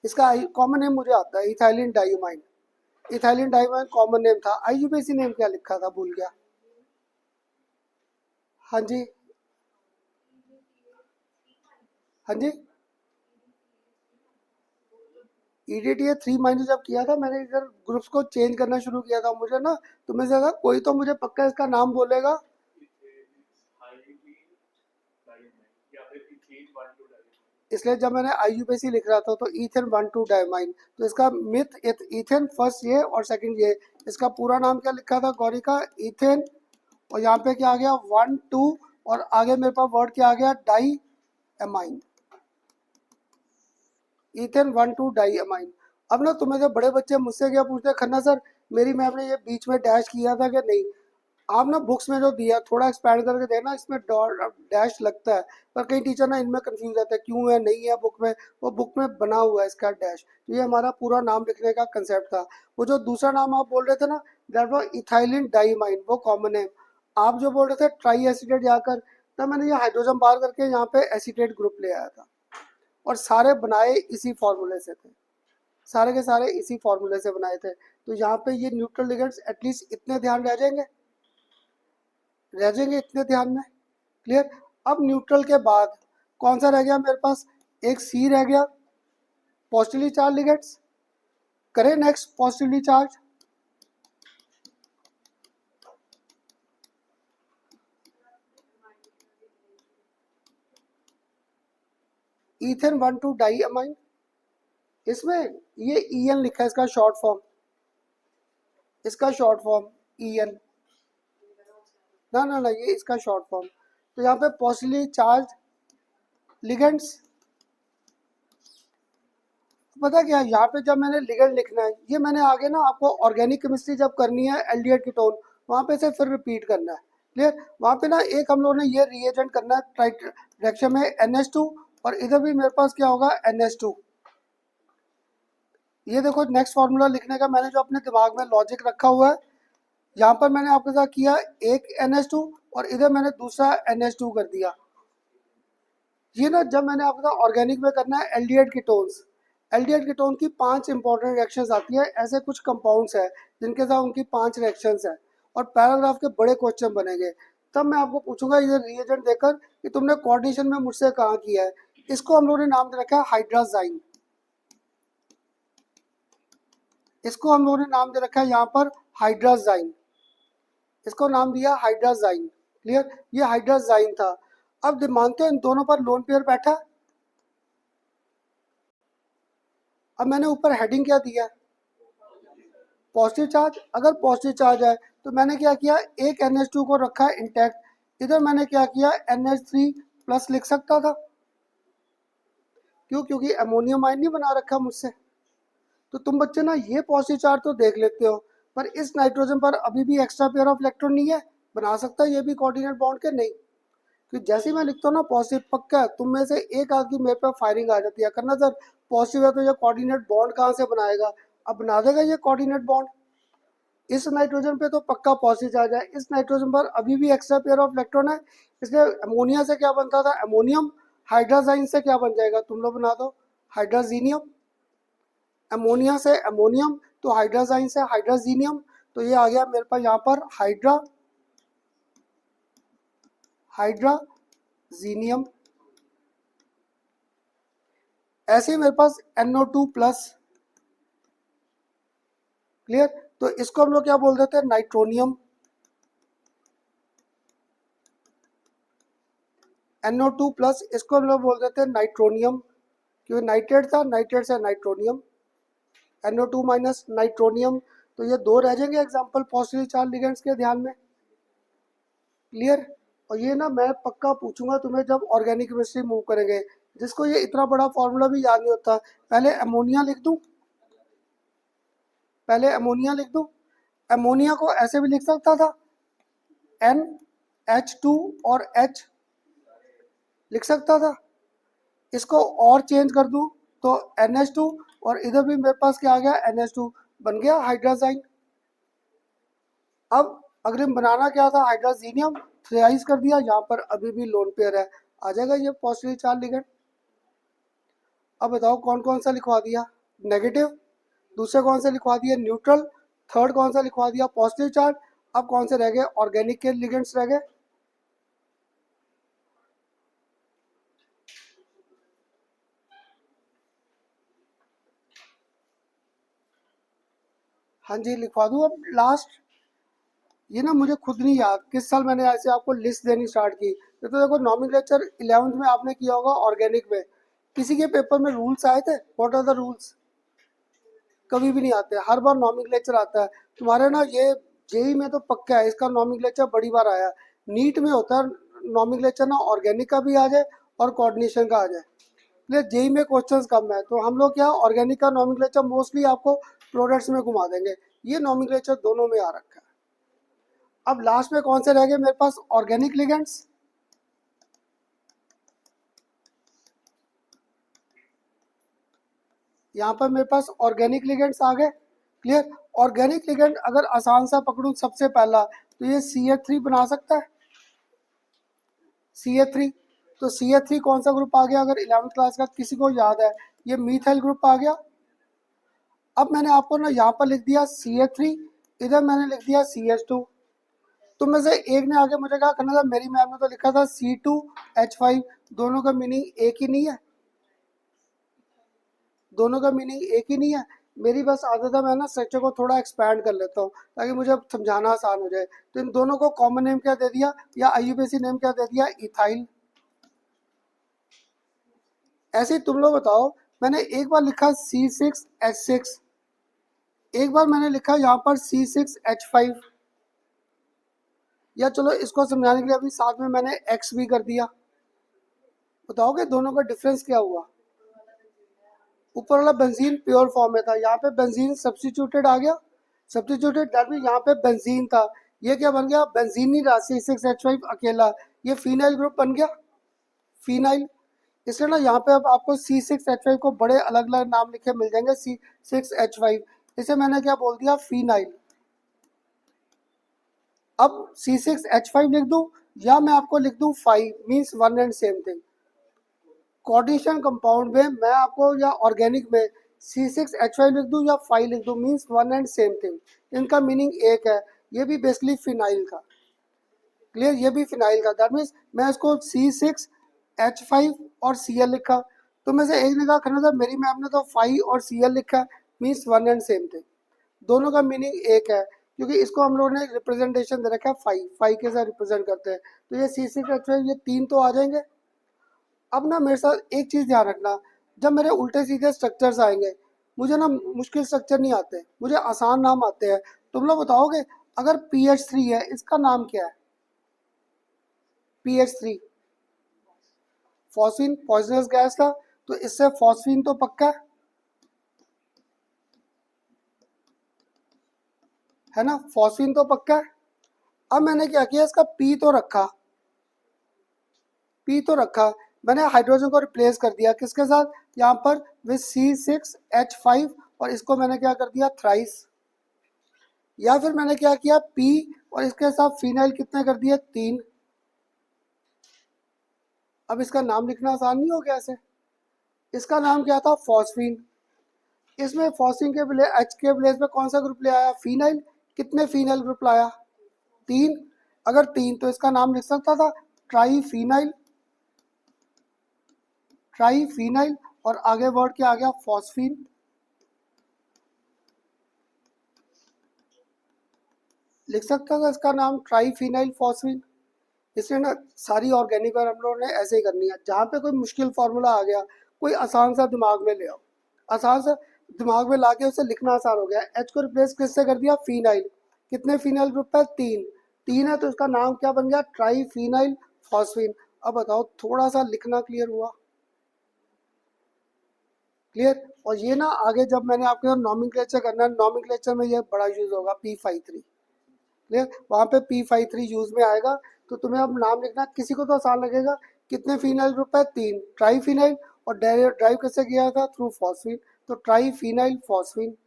इसका कॉमन नेम मुझे आता है, ethylene diamine. Ethylene diamine common name था, IUPAC नेम क्या लिखा था भूल गया। हाँ जी, हाँ जी, EDTA 3 माइनस जब किया था मैंने, इधर ग्रुप्स को चेंज करना शुरू किया था, मुझे ना तुम्हें से कोई तो मुझे पक्का इसका नाम बोलेगा। इसलिए जब मैंने IUPAC लिख रहा था तो ईथेन 1,2 डाइमाइन, तो इसका मिथ ईथेन फर्स्ट ये और सेकंड ये, इसका पूरा नाम क्या लिखा था गौरी का, ईथेन, और यहाँ पे क्या आ गया 1,2, और आगे मेरे पास वर्ड क्या आ गया, diamine, ethane 1,2 diamine. अब ना तुम्हें जो बड़े बच्चे मुझसे क्या पूछते हैं, खन्ना सर मेरी मैम ने ये बीच में डैश किया था कि नहीं, आप ना बुक्स में जो दिया थोड़ा एक्सपैंड करके देना, इसमें डैश लगता है, पर कई टीचर ना इनमें कंफ्यूज रहते हैं क्यों है नहीं है बुक में, वो बुक में बना हुआ है इसका डैश। तो ये हमारा पूरा नाम लिखने का कंसेप्ट था। वो जो दूसरा नाम आप बोल रहे थे ना, दैट वाज इथाइलिन डाइमाइन, वो कॉमन है। आप जो बोल रहे थे ट्राई एसीटेट जाकर, तब मैंने ये हाइड्रोजन बाहर करके यहाँ पे एसीटेट ग्रुप ले आया था, और सारे बनाए इसी फॉर्मूले से थे, सारे के सारे इसी फॉर्मूले से बनाए थे। तो यहाँ पे ये न्यूट्रल लिगेंड्स एटलीस्ट इतने ध्यान रह जाएंगे इतने ध्यान में। क्लियर। अब न्यूट्रल के बाद कौन सा रह गया मेरे पास, एक C रह गया, पॉजिटिवली चार्ज लिगेंड्स। करें next positively charge, ethane 1,2 diamine, इसमें ये EN लिखा है, इसका शॉर्ट फॉर्म, इसका शॉर्ट फॉर्म EN, ना ना ना ये इसका शॉर्ट फॉर्म। तो यहाँ पे पॉजिटिवली चार्ज लिगेंड्स, पता क्या यहाँ पे जब मैंने लिगेंड लिखना है, ये मैंने आगे ना आपको ऑर्गेनिक केमिस्ट्री जब करनी है एल्डिहाइड कीटोन, वहाँ पे से फिर रिपीट करना है, क्लियर। वहाँ पे ना एक हम लोगों ने ये रिएजेंट करना है राइट डायरेक्शन में NH2, और इधर भी मेरे पास क्या होगा NH2। ये देखो नेक्स्ट फार्मूला लिखने का मैंने जो अपने दिमाग में लॉजिक रखा हुआ है, यहाँ पर मैंने आपके साथ किया एक NH2 और इधर मैंने दूसरा NH2 कर दिया। ये ना जब मैंने आपके साथ ऑर्गेनिक में करना है एल्डिहाइड कीटोन्स, एल्डिहाइड कीटोन की 5 इंपॉर्टेंट रिएक्शंस आती है, ऐसे कुछ कंपाउंड्स हैं जिनके साथ उनकी 5 रिएक्शंस हैं, और पैराग्राफ के बड़े क्वेश्चन बनेंगे। तब मैं आपको पूछूंगा ये रिएजेंट देकर कि तुमने कोऑर्डिनेशन में मुझसे कहाँ किया है। इसको हम लोगों ने नाम दे रखा है हाइड्राजाइन, इसको हम लोगों ने नाम दे रखा है यहाँ पर हाइड्राजाइन, इसको नाम दिया हाइड्राजाइन, क्लियर। ये हाइड्राजाइन था। अब मानते हैं इन दोनों पर लोन पेयर बैठा। अब मैंने ऊपर हेडिंग क्या दिया है, पॉजिटिव चार्ज। अगर पॉजिटिव चार्ज है तो मैंने क्या किया, एक NH2 को रखा है इंटैक्ट, इधर मैंने क्या किया NH3 प्लस लिख सकता था, क्यों, क्योंकि अमोनियम आयन नहीं बना रखा मुझसे। तो तुम बच्चे ना ये पॉजिटिव चार्ज तो देख लेते हो, पर इस नाइट्रोजन पर अभी भी एक्स्ट्रा पेयर ऑफ इलेक्ट्रॉन नहीं है, बना सकता है ये भी कोऑर्डिनेट बॉन्ड के, नहीं। कि जैसे ही मैं लिखता हूँ ना पॉजिटिव, पक्का है तुम में से एक आदमी मेरे पे फायरिंग आ जाती है, करना सर पॉजिटिव है तो ये कोऑर्डिनेट बॉन्ड कहाँ से बनाएगा। अब बना देगा ये कोऑर्डिनेट बॉन्ड। इस नाइट्रोजन पे तो पक्का पॉजिटिव चार्ज है, इस नाइट्रोजन पर अभी भी एक्स्ट्रा पेयर ऑफ इलेक्ट्रॉन है, इसलिए अमोनिया से क्या बनता था अमोनियम, हाइड्राजाइन से क्या बन जाएगा तुम लोग बना दो, हाइड्राजीनियम। अमोनिया से अमोनियम, तो हाइड्राजाइन से हाइड्राजीनियम, तो ये आ गया मेरे पास यहाँ पर हाइड्राजीनियम। ऐसे ही मेरे पास NO2 प्लस, क्लियर। तो इसको हम लोग क्या बोल देते हैं, नाइट्रोनियम। NO2 प्लस इसको हम लोग बोल देते हैं नाइट्रोनियम, क्योंकि नाइट्रेट था, नाइट्रेट से नाइट्रोनियम। NO2 माइनस नाइट्रोनियम, तो ये दो रह जाएंगे एग्जाम्पल पॉजिटिव चार्ज लिगेंड्स के, ध्यान में, क्लियर। और ये ना मैं पक्का पूछूंगा तुम्हें जब ऑर्गेनिक केमिस्ट्री मूव करेंगे, जिसको ये इतना बड़ा फॉर्मूला भी याद नहीं होता। पहले अमोनिया लिख दूं, पहले अमोनिया लिख दूं। अमोनिया को ऐसे भी लिख सकता था, NH2 और H लिख सकता था। इसको और चेंज कर दूं तो NH2, और इधर भी मेरे पास क्या आ गया NH2, बन गया हाइड्राजाइन। अब अगर बनाना क्या था हाइड्राजीनियम, थ्रियाइज कर दिया, यहाँ पर अभी भी लोन पेयर है, आ जाएगा ये पॉजिटिव चार्ज लिगेंड। अब बताओ कौन कौन सा लिखवा दिया, नेगेटिव, दूसरे कौन से लिखवा दिया न्यूट्रल, थर्ड कौन सा लिखवा दिया पॉजिटिव चार्ज। अब कौन से रह गए, ऑर्गेनिक के लिगेंड्स रह गए। हाँ जी लिखवा दूँ अब लास्ट। ये ना मुझे खुद नहीं याद किस साल मैंने ऐसे आपको लिस्ट देनी स्टार्ट की। ये तो देखो नॉमेनक्लेचर 11th में आपने किया होगा ऑर्गेनिक में, किसी के पेपर में रूल्स आए थे, व्हाट आर द रूल्स, कभी भी नहीं आते, हर बार नॉमेनक्लेचर आता है तुम्हारे ना। ये जेई में तो पक्का है इसका नॉमेनक्लेचर बड़ी बार आया, नीट में होता है नॉमेनक्लेचर ना ऑर्गेनिक का भी आ जाए और कोऑर्डिनेशन का आ जाए, इसलिए जेई में क्वेश्चंस कम है। तो हम लोग क्या ऑर्गेनिक का नॉमेनक्लेचर मोस्टली आपको प्रोडक्ट्स में घुमा देंगे, ये नॉमेनक्लेचर दोनों में आ रखा है। अब लास्ट में कौन से रह गए मेरे पास, ऑर्गेनिक लिगेंड्स। यहाँ पर मेरे पास ऑर्गेनिक लिगेंड्स आ गए, क्लियर। ऑर्गेनिक लिगेंड अगर आसान सा पकड़ूं सबसे पहला, तो ये CH3 बना सकता है, CH3। तो CH3 कौन सा ग्रुप आ गया, अगर 11th क्लास का किसी को याद है, ये मीथाइल ग्रुप आ गया। अब मैंने आपको ना यहाँ पर लिख दिया CH3, इधर मैंने लिख दिया CH2। तुम में से एक ने आगे मुझे कहा करना था, मेरी मैम ने तो लिखा था C2H5, दोनों का मीनिंग एक ही नहीं है, दोनों का मीनिंग एक ही नहीं है। मेरी बस आदत है मैं ना स्ट्रक्चर को थोड़ा एक्सपैंड कर लेता हूँ ताकि मुझे समझाना आसान हो जाए। तो इन दोनों को कॉमन नेम क्या दे दिया, या IUPAC नेम क्या दे दिया, इथाइल। ऐसे ही तुम लोग बताओ, मैंने एक बार लिखा C6H6, एक बार मैंने लिखा यहाँ पर C6H5, या चलो इसको समझाने के लिए अभी साथ में मैंने X भी कर दिया। बताओगे दोनों का डिफरेंस क्या हुआ? ऊपर वाला बेंजीन प्योर फॉर्म में था, यहाँ पे बेंजीन सब्स्टिट्यूटेड आ गया। सब्स्टिट्यूटेड दैट मीन यहाँ पे बेंजीन था, ये क्या बन गया? बेंजीन नहीं रहा, C6H5 अकेला, ये फिनाइल ग्रुप बन गया, फिनाइल। इसलिए ना यहाँ पे अब आपको C6H5 को बड़े अलग अलग नाम लिखे मिल जाएंगे, C6H5, इसे मैंने क्या बोल दिया? फिनाइल। अब C6H5 लिख दूं या मैं आपको लिख दूं 5, means one and same thing. Coordination compound में मैं आपको, या ऑर्गेनिक में C6H5 लिख दूं या 5 लिख दूं, means one and same thing, इनका मीनिंग एक है। ये भी बेसिकली फिनाइल का, क्लियर, ये भी फिनाइल का। दैट मीन्स मैं इसको C6H5 और Cl लिखा, तो में से एक ने कहा खन्ना साहब मेरी मैम ने तो 5 और Cl लिखा, means one and same thing, दोनों का मीनिंग एक है, क्योंकि इसको हम लोगों ने रिप्रेजेंटेशन दे रखा है 5 के साथ रिप्रेजेंट करते हैं, तो ये C6H5 ये 3 तो आ जाएंगे। अब ना मेरे साथ एक चीज़ ध्यान रखना, जब मेरे उल्टे सीधे स्ट्रक्चर्स आएंगे, मुझे ना मुश्किल स्ट्रक्चर नहीं आते, मुझे आसान नाम आते हैं। तुम लोग बताओगे अगर PH3 है, इसका नाम क्या है? PH3 फॉस्फीन, पॉइजनस गैस था, तो इससे फॉस्फीन तो पक्का है ना, फॉस्फीन तो पक्का है। अब मैंने क्या किया, इसका P तो रखा, मैंने हाइड्रोजन को रिप्लेस कर दिया किसके साथ? यहाँ पर विद C6H5, और इसको मैंने क्या कर दिया? थ्राइस। या फिर मैंने क्या किया, P और इसके साथ फिनाइल कितने कर दिए? 3। अब इसका नाम लिखना आसान नहीं हो गया ऐसे? इसका नाम क्या था? फॉस्फीन। इसमें फॉस्फीन के H के प्लेस पे कौन सा ग्रुप ले आया? फिनाइल। कितने फिनाइल ग्रुप लाया? 3। अगर 3 तो इसका नाम लिख सकता था ट्राईफिनाइल, और आगे वर्ड क्या आ गया? फॉस्फीन। लिख सकता था इसका नाम ट्राईफिनाइल फॉस्फीन। इसलिए ना सारी ऑर्गेनिक और हम लोगों ने ऐसे ही करनी है, जहाँ पे कोई मुश्किल फार्मूला आ गया, कोई आसान सा दिमाग में ले आओ, आसान सा दिमाग में ला के उसे लिखना आसान हो गया। H को रिप्लेस किससे कर दिया? फिनाइल। कितने फिनाइल ग्रुप है? 3 है, तो इसका नाम क्या बन गया? Triphenyl phosphine. अब बताओ थोड़ा सा लिखना क्लियर हुआ? क्लियर। और ये ना आगे जब मैंने आपके साथ नॉमेनक्लेचर करना है, नॉमेनक्लेचर में ये बड़ा यूज होगा, P53, क्लियर, वहाँ पे P53 यूज में आएगा। तो तुम्हें अब नाम लिखना, किसी को तो आसान लगेगा, कितने फिनाइल ग्रुप है? 3, ट्राईफिनाइल, और ड्राइव कैसे किया था? थ्रू फॉस्फीन, तो ट्राईफिनाइल फॉस्फीन।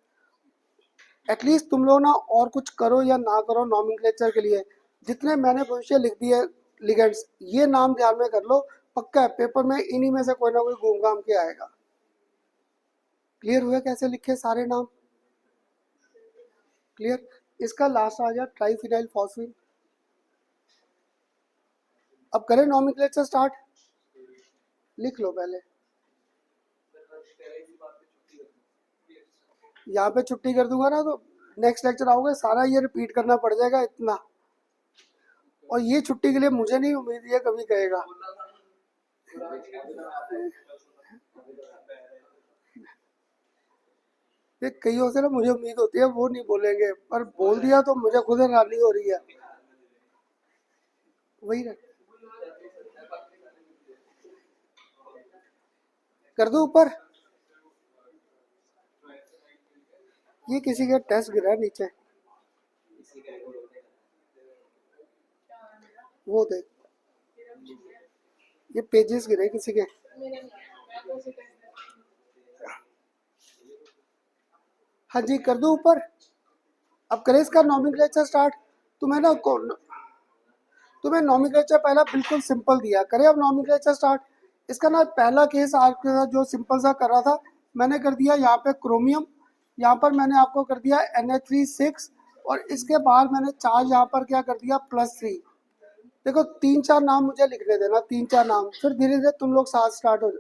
एटलीस्ट तुम लोग ना और कुछ करो या ना करो नॉमेनक्लेचर के लिए, जितने मैंने भविष्य लिख दिए लिगेंड्स, ये नाम ध्यान में कर लो, पक्का है पेपर में इन्हीं में से कोई ना कोई घूम घाम के आएगा। क्लियर हुआ कैसे लिखे सारे नाम? क्लियर। इसका लास्ट आ गया ट्राईफिनाइल फॉस्फीन। अब करें नॉमेनक्लेचर स्टार्ट, लिख लो पहले। यहाँ पे छुट्टी कर दूंगा ना, तो नेक्स्ट लेक्चर आओगे सारा ये रिपीट करना पड़ जाएगा इतना, और ये छुट्टी के लिए मुझे नहीं उम्मीद ये कभी कहेगा। ये कईयों से ना मुझे उम्मीद होती है वो नहीं बोलेंगे, पर बोल दिया तो मुझे खुद हैरानी हो रही है। वही रख कर दो ऊपर। ये किसी का टेस्ट गिरा है नीचे, वो देख, ये पेजेस गिरे किसी के। हाँ जी, कर दो ऊपर। अब करें इसका नॉमेनक्लेचर स्टार्ट। तुम्हें ना तुम्हें नॉमेनक्लेचर पहला बिल्कुल सिंपल दिया, करें अब नॉमेनक्लेचर स्टार्ट। इसका ना पहला केस आपके साथ जो सिंपल सा कर रहा था, मैंने कर दिया यहाँ पे क्रोमियम, यहाँ पर मैंने आपको कर दिया Na3 6, और इसके बाद मैंने चार्ज यहाँ पर क्या कर दिया? +3। देखो 3-4 नाम मुझे लिखने देना, 3-4 नाम, फिर धीरे धीरे तुम लोग साथ स्टार्ट हो।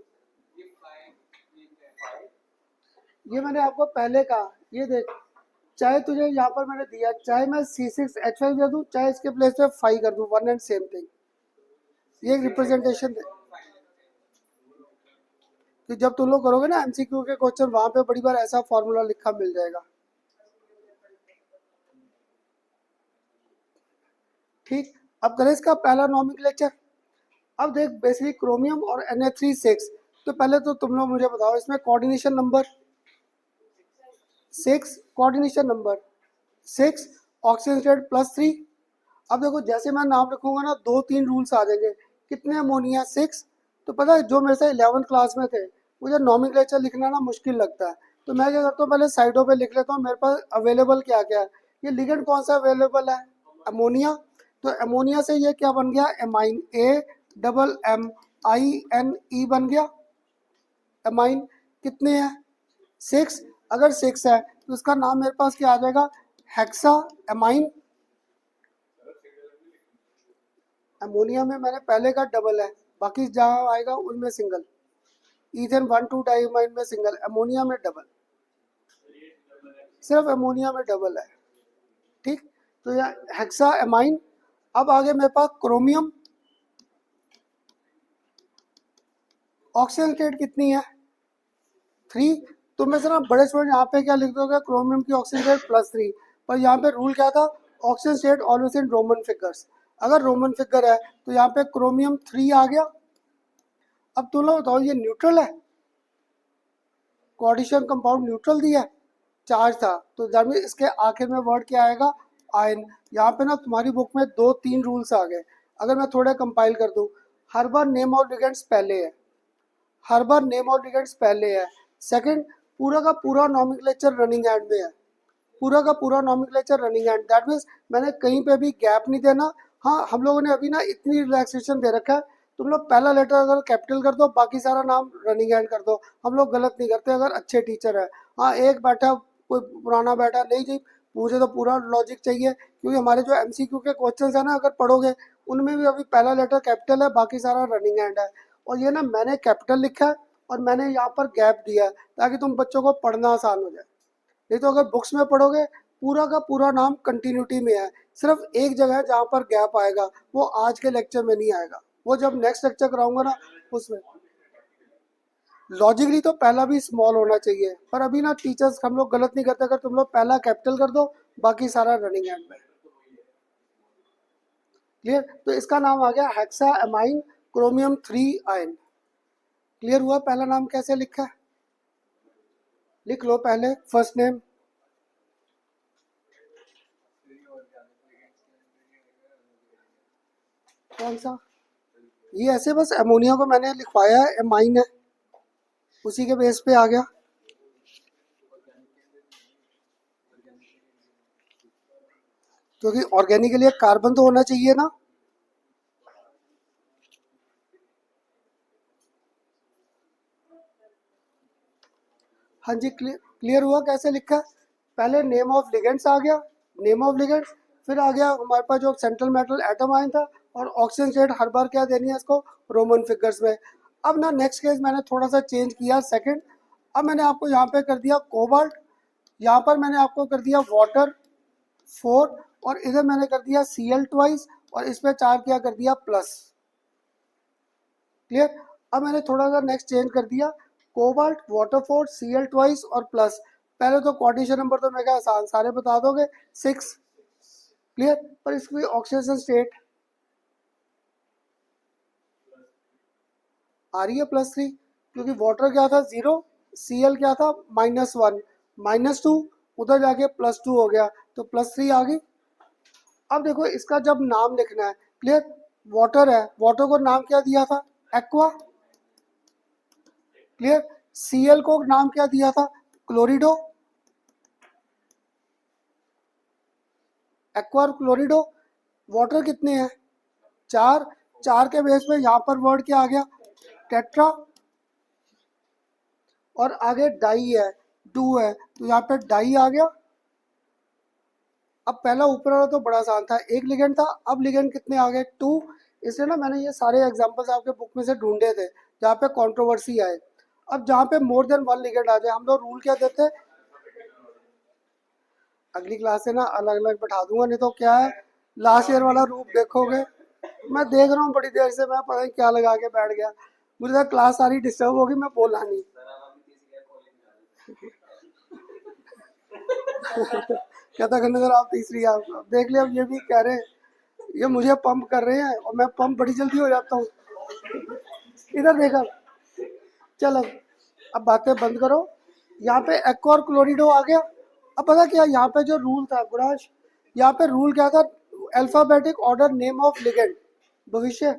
ये मैंने आपको पहले कहा, ये देख, चाहे तुझे यहाँ पर मैंने दिया, चाहे मैं C6H5 कर दूँ, चाहे इसके प्लेस पे 5 कर दूँ, वन एंड सेम थिंग, ये एक रिप्रेजेंटेशन दे, तो जब तुम लोग करोगे ना एमसीक्यू के क्वेश्चन, वहां पे बड़ी बार ऐसा फॉर्मूला लिखा मिल जाएगा। ठीक, अब करें इसका पहला नॉमेनक्लेचर। अब देख बेसिकली क्रोमियम और Na3 6, तो पहले तो तुम लोग मुझे बताओ इसमें coordination number 6, coordination number 6, oxygen state +3। अब देखो जैसे मैं नाम लिखूंगा ना 2-3 रूल्स आ जाएंगे। कितने अमोनिया 6, तो पता है जो मेरे से 11th क्लास में थे, मुझे नॉमेनक्लेचर लिखना ना मुश्किल लगता है, तो मैं क्या करता हूँ पहले साइडों पे लिख लेता हूँ मेरे पास अवेलेबल क्या क्या है। ये लिगेंड कौन सा अवेलेबल है, अमोनिया, तो अमोनिया से ये क्या बन गया, एमाइन, AMMINE बन गया एमाइन। कितने हैं 6, अगर 6 है तो इसका नाम मेरे पास क्या आ जाएगा, हेक्सा एमाइन। अमोनिया में मैंने पहले का डबल है, बाकी जहाँ आएगा उनमें सिंगल। ईथेन 1,2 डाइमाइन में सिंगल, अमोनिया में डबल, सिर्फ अमोनिया में डबल है। ठीक, तो यह हेक्सा एमाइन। अब आगे मेरे पास क्रोमियम, ऑक्सीजन स्टेट कितनी है 3। तो मैं जरा बड़े स्टूडेंट यहाँ पे क्या लिख दोगे, क्रोमियम की ऑक्सीजन स्टेट +3, पर यहाँ पे रूल क्या था, oxygen state always in Roman figures. अगर रोमन फिगर है तो यहाँ पे क्रोमियम 3 आ गया। अब तुम लोग बताओ ये न्यूट्रल है, कोऑर्डिनेशन कंपाउंड न्यूट्रल दिया है, चार्ज था, तो दैट मीन इसके आखिर में वर्ड क्या आएगा, आयन। यहाँ पे ना तुम्हारी बुक में 2-3 रूल्स आ गए, अगर मैं थोड़े कंपाइल कर दूँ। हर बार नेम ऑफ लिगेंड्स पहले है, हर बार नेम ऑफ लिगेंड्स पहले है। सेकंड, पूरा का पूरा नॉमेनक्लेचर रनिंग एंड में है, पूरा का पूरा nomenclature running and, that means मैंने कहीं पे भी गैप नहीं देना। हाँ, हम लोगों ने अभी ना इतनी रिलैक्सेशन दे रखा है, तुम लोग पहला लेटर अगर कैपिटल कर दो, बाकी सारा नाम रनिंग एंड कर दो। हम लोग गलत नहीं करते अगर अच्छे टीचर है। हाँ, एक बैठा कोई पुराना बैठा नहीं जी, मुझे तो पूरा लॉजिक चाहिए, क्योंकि हमारे जो एमसीक्यू के क्वेश्चंस है ना अगर पढ़ोगे, उनमें भी अभी पहला लेटर कैपिटल है, बाकी सारा रनिंग एंड है। और ये ना मैंने कैपिटल लिखा है और मैंने यहाँ पर गैप दिया है ताकि तुम बच्चों को पढ़ना आसान हो जाए। नहीं तो अगर बुक्स में पढ़ोगे पूरा का पूरा नाम कंटिन्यूटी में है, सिर्फ एक जगह है जहाँ पर गैप आएगा, वो आज के लेक्चर में नहीं आएगा, वो जब नेक्स्ट लेक्चर कराऊंगा ना उसमें। लॉजिकली तो पहला भी स्मॉल होना चाहिए, पर अभी ना टीचर्स हम लोग गलत नहीं करते, अगर तुम लोग पहला कैपिटल कर दो बाकी सारा रनिंग एंड में। क्लियर, तो इसका नाम आ गया hexa amine chromium 3 ion. Clear हुआ पहला नाम कैसे लिखा है, लिख लो पहले फर्स्ट नेम। कौन सा, ये ऐसे बस अमोनिया को मैंने लिखवाया है, एमाइन है, उसी के बेस पे आ गया। क्योंकि ऑर्गेनिक के लिए कार्बन तो होना चाहिए ना। हाँ जी, क्लियर हुआ कैसे लिखा है। पहले नेम ऑफ लिगेंड्स आ गया, नेम ऑफ लिगेंड्स, फिर आ गया हमारे पास जो सेंट्रल मेटल एटम आयन था, और ऑक्सीजन स्टेट हर बार क्या देनी है इसको, रोमन फिगर्स में। अब ना नेक्स्ट केस मैंने थोड़ा सा चेंज किया सेकंड, अब मैंने आपको यहाँ पे कर दिया कोबाल्ट, यहाँ पर मैंने आपको कर दिया वाटर 4, और इधर मैंने कर दिया Cl ट्वाइस, और इस पे 4 क्या कर दिया प्लस। क्लियर, अब मैंने थोड़ा सा नेक्स्ट चेंज कर दिया, कोबाल्ट वाटर 4 Cl ट्वाइस और प्लस। पहले तो कोऑर्डिनेशन नंबर तो मैं क्या आसान सारे बता दोगे 6। क्लियर, पर इसकी ऑक्सीडेशन स्टेट आ रही है +3, क्योंकि वाटर क्या था 0, Cl क्या था -1, -2, उधर जाके +2 हो गया, तो +3 आ गई। अब देखो इसका जब नाम लिखना है, क्लियर, वाटर है, वाटर को नाम क्या दिया था, एक्वा। क्लियर, Cl को नाम क्या दिया था, क्लोरिडो, एक्वा और क्लोरिडो। वाटर कितने हैं 4, 4 के बेस पे यहाँ पर वर्ड क्या आ गया, टेट्रा, और आगे डाई है 2 है, तो यहाँ पे डाई आ गया। अब पहला ऊपर वाला तो बड़ा आसान था, एक लिगेंड था, अब लिगेंड कितने आ गए 2, इसलिए ना मैंने ये सारे एग्जांपल्स आपके बुक में से ढूंढे थे जहाँ पे कंट्रोवर्सी आए। अब जहाँ पे मोर देन 1 लिगेंड आ जाए, हम लोग रूल क्या देते हैं, अगली क्लास से ना अलग अलग बैठा दूंगा, नहीं तो क्या है लास्ट ईयर वाला रूप देखोगे, मैं देख रहा हूँ बड़ी देर से, मैं पता नहीं क्या लगा के बैठ गया। मुझे लगा क्लास सारी डिस्टर्ब होगी, मैं बोला नहीं। कहता करने सर आप तीसरी, आप देख लिया, अब ये भी कह रहे हैं, ये मुझे पंप कर रहे हैं और मैं पंप बड़ी जल्दी हो जाता हूँ। इधर देखा, चल अब बातें बंद करो। यहाँ पे एक्वा और क्लोरिडो आ गया। अब पता क्या, यहाँ पे जो रूल था गुराश, यहाँ पे रूल क्या था, alphabetic order name of ligand भविष्य।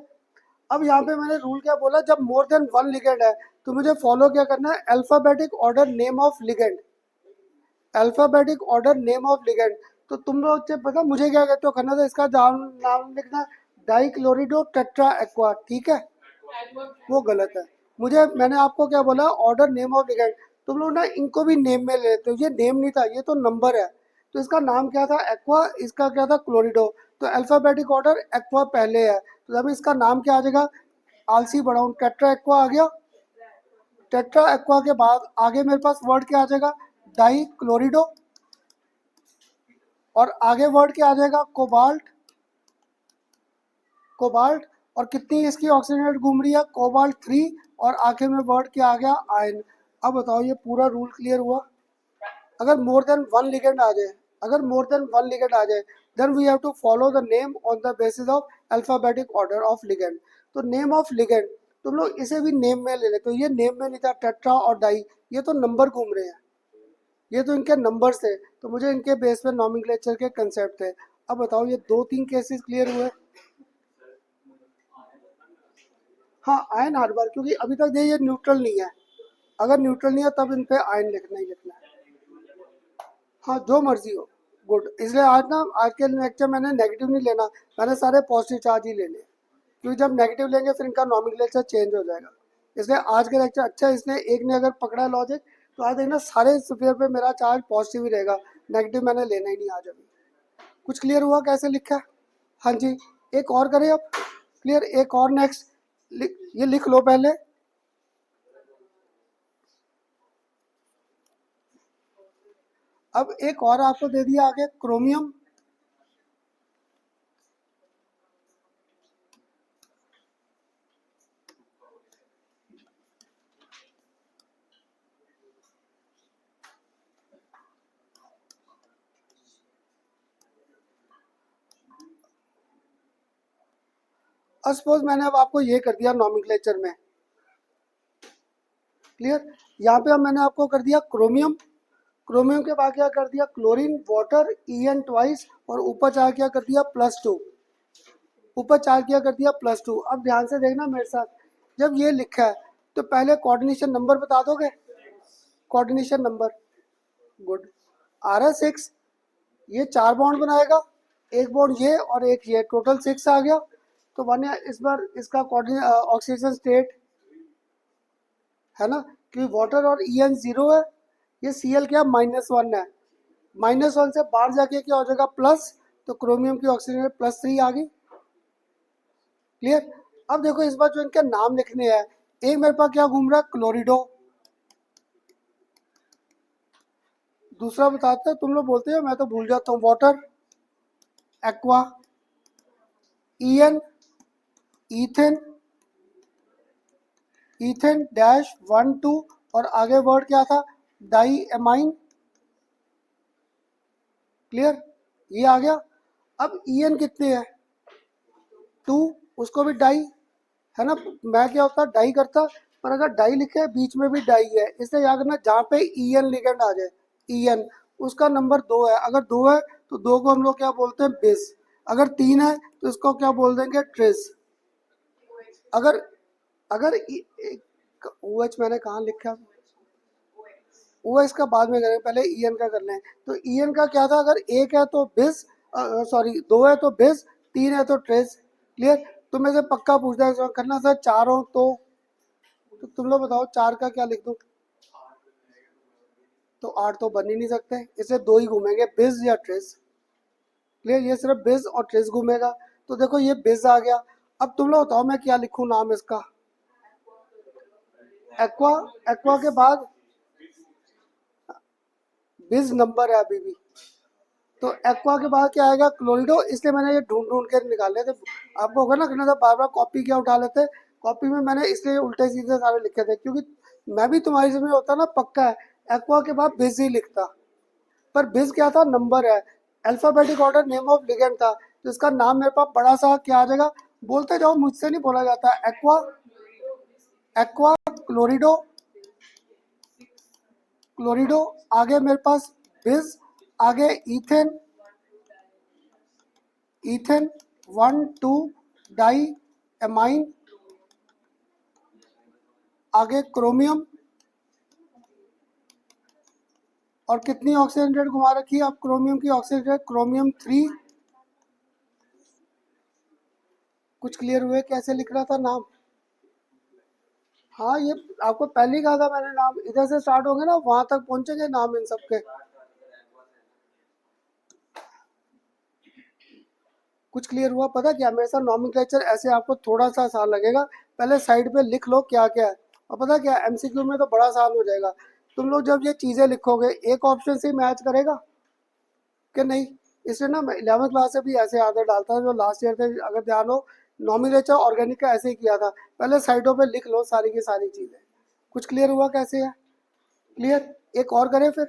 अब यहाँ पे मैंने रूल क्या बोला, जब मोर देन वन लिगेंड है तो मुझे फॉलो क्या करना है, alphabetic order name of ligand, alphabetic order name of ligand. तो तुम लोग से पता मुझे क्या कहते हो करना था, इसका नाम लिखना डाइक्लोरिडो टेट्रा एक्वा, ठीक है, वो गलत है। मुझे, मैंने आपको क्या बोला, ऑर्डर नेम ऑफ लिगेंड। तुम लोग ना इनको भी नेम में ले लेते हो, ये नेम नहीं था, ये तो नंबर है। तो इसका नाम क्या था, एक्वा, इसका क्या था, क्लोरिडो। तो अल्फाबेटिक ऑर्डर एक्वा पहले है, तो अब इसका नाम क्या आ जाएगा, आलसी बढ़ाऊं, टेट्रा एक्वा आ गया। टेट्रा एक्वा के बाद आगे मेरे पास वर्ड क्या आ जाएगा, डाई क्लोरिडो, और आगे वर्ड क्या आ जाएगा, कोबाल्ट, कोबाल्ट, और कितनी इसकी ऑक्सीजन घूम रही है, कोबाल्ट 3, और आखिर में वर्ड क्या आ गया, आयन। अब बताओ ये पूरा रूल क्लियर हुआ। अगर मोर देन वन लिगेंड आ जाए, अगर मोर देन वन लिगेंड आ जाए, then we have to follow the name on the basis of alphabetic order of ligand. तो नेम ऑफ लिगेंड तुम लोग इसे भी नेम में ले लेते हो, ये नेम में नहीं था, टेट्रा और डाई, ये तो नंबर घूम रहे हैं, ये तो इनके नंबर थे, तो मुझे इनके बेस पे नॉमेनक्लेचर के कंसेप्ट थे। अब बताओ ये 2-3 केसेस क्लियर हुए। हाँ आयन हर बार, क्योंकि अभी तक ये न्यूट्रल नहीं है, अगर न्यूट्रल नहीं है तब इन पे आयन लिखना ही लिखना है। हाँ जो मर्जी हो, गुड। इसलिए आज ना, आज के लेक्चर मैंने नेगेटिव नहीं लेना, मैंने सारे पॉजिटिव चार्ज ही लेने हैं, क्योंकि जब नेगेटिव लेंगे फिर इनका नॉमेनक्लेचर चेंज हो जाएगा। इसलिए आज के लेक्चर अच्छा है, इसने एक ने अगर पकड़ा लॉजिक, तो आज देखना सारे स्फीयर पे मेरा चार्ज पॉजिटिव ही रहेगा, नेगेटिव मैंने लेना ही नहीं आज। अभी कुछ क्लियर हुआ कैसे लिखा है? हाँ जी, एक और करें अब, क्लियर, एक और नेक्स्ट, ये लिख लो पहले। अब एक और आपको दे दिया आगे, क्रोमियम। सपोज मैंने अब आपको ये कर दिया नॉमेनक्लेचर में, क्लियर। यहाँ पे अब मैंने आपको कर दिया क्रोमियम, क्रोमियम के बाद क्या कर दिया, क्लोरीन, वाटर, EN ट्वाइस, और ऊपर चार क्या कर दिया, +2, ऊपर चार क्या कर दिया, +2। अब ध्यान से देखना मेरे साथ, जब ये लिखा है तो पहले कोऑर्डिनेशन नंबर बता दोगे, कोऑर्डिनेशन नंबर, गुड। RS6, ये 4 बॉन्ड बनाएगा, एक बॉन्ड ये और एक ये, टोटल 6 आ गया। तो वन, इस बार इसका ऑक्सीजन स्टेट है ना, क्योंकि वाटर और EN 0 है, ये Cl क्या, -1 है, -1 से बाहर जाके क्या हो जाएगा, प्लस, तो क्रोमियम की ऑक्सीजन +3 आ गई, क्लियर। अब देखो इस बार जो इनके नाम लिखने हैं, एक मेरे पास क्या घूम रहा है, क्लोरिडो, दूसरा बताते हैं, तुम लोग बोलते हो मैं तो भूल जाता हूँ, water, aqua, EN, ethane, ethane -1 2, और आगे वर्ड क्या था, डाई एमाइन, क्लियर, ये आ गया। अब EN कितने हैं, 2, उसको भी डाई है ना, मैं क्या होता डाई करता, पर अगर डाई लिखे है बीच में भी डाई है, इसलिए याद रखना जहाँ पे EN लिगेंड आ जाए, EN उसका नंबर 2 है, अगर 2 है तो 2 को हम लोग क्या बोलते हैं, बेस, अगर 3 है तो इसको क्या बोल देंगे, ट्रेस। अगर अगर OH मैंने कहाँ लिखा, OH का बाद में करें, पहले EN का कर लें। तो EN का क्या था, अगर एक है तो बेस, सॉरी 2 है तो बेस, 3 है तो ट्रेस, क्लियर। तो मैं से पक्का पूछना है करना सर, 4 हो तो तुम लोग बताओ 4 का क्या लिख दूं, तो 8 तो बन ही नहीं सकते, इसे 2 ही घूमेंगे, बेस या ट्रेस, क्लियर। ये सिर्फ बेस और ट्रेस घूमेगा, तो देखो ये बेस आ गया। अब तुम लोग बताओ मैं क्या लिखूं नाम इसका, एक्वा, एक्वा के बाद बेस नंबर है अभी भी, तो एक्वा के बाद क्या आएगा, क्लोरिडो, इसलिए मैंने ये ढूंढ ढूंढ के निकाले थे, आपको होगा ना करना था, बार बार कॉपी क्या उठा लेते, कॉपी में मैंने इसलिए उल्टे सीधे सारे लिखे थे, क्योंकि मैं भी तुम्हारी जिम्मे होता ना पक्का है, एक्वा के बाद बिज ही लिखता, पर बिज क्या था, नंबर है, alphabetic order name of ligand था, तो इसका नाम मेरे पास बड़ा सा क्या आ जाएगा, बोलते जाओ, मुझसे नहीं बोला जाता, एक्वा, एक्वा क्लोरिडो, क्लोरिडो, आगे मेरे पास बिज, आगे इथेन, इथेन 1,2 डाई एमाइन, आगे क्रोमियम, और कितनी ऑक्सीजन रेट घुमा रखी है आप क्रोमियम की, ऑक्सीजन रेट क्रोमियम 3। कुछ क्लियर हुए कैसे लिख रहा था नाम? हाँ, ये आपको पहले ही कहा था मैंने, नाम इधर से स्टार्ट होंगे ना, वहां तक पहुंचेंगे नाम इन सबके। कुछ क्लियर हुआ? पता क्या, मेरे साथ नॉमेनक्लेचर ऐसे आपको थोड़ा सा आसान लगेगा, पहले साइड पे लिख लो क्या क्या है, और पता क्या, एमसीक्यू में तो बड़ा आसान हो जाएगा। तुम लोग जब ये चीज़ें लिखोगे एक ऑप्शन से मैच करेगा कि नहीं, इसलिए ना मैं 11वीं क्लास से भी ऐसे आदत डालता था, जो लास्ट ईयर थे, अगर ध्यान हो, नॉमिनेचर ऑर्गेनिक का ऐसे ही किया था, पहले साइडों पे लिख लो सारी की सारी चीज़ें। कुछ क्लियर हुआ कैसे है? क्लियर? एक और करें फिर?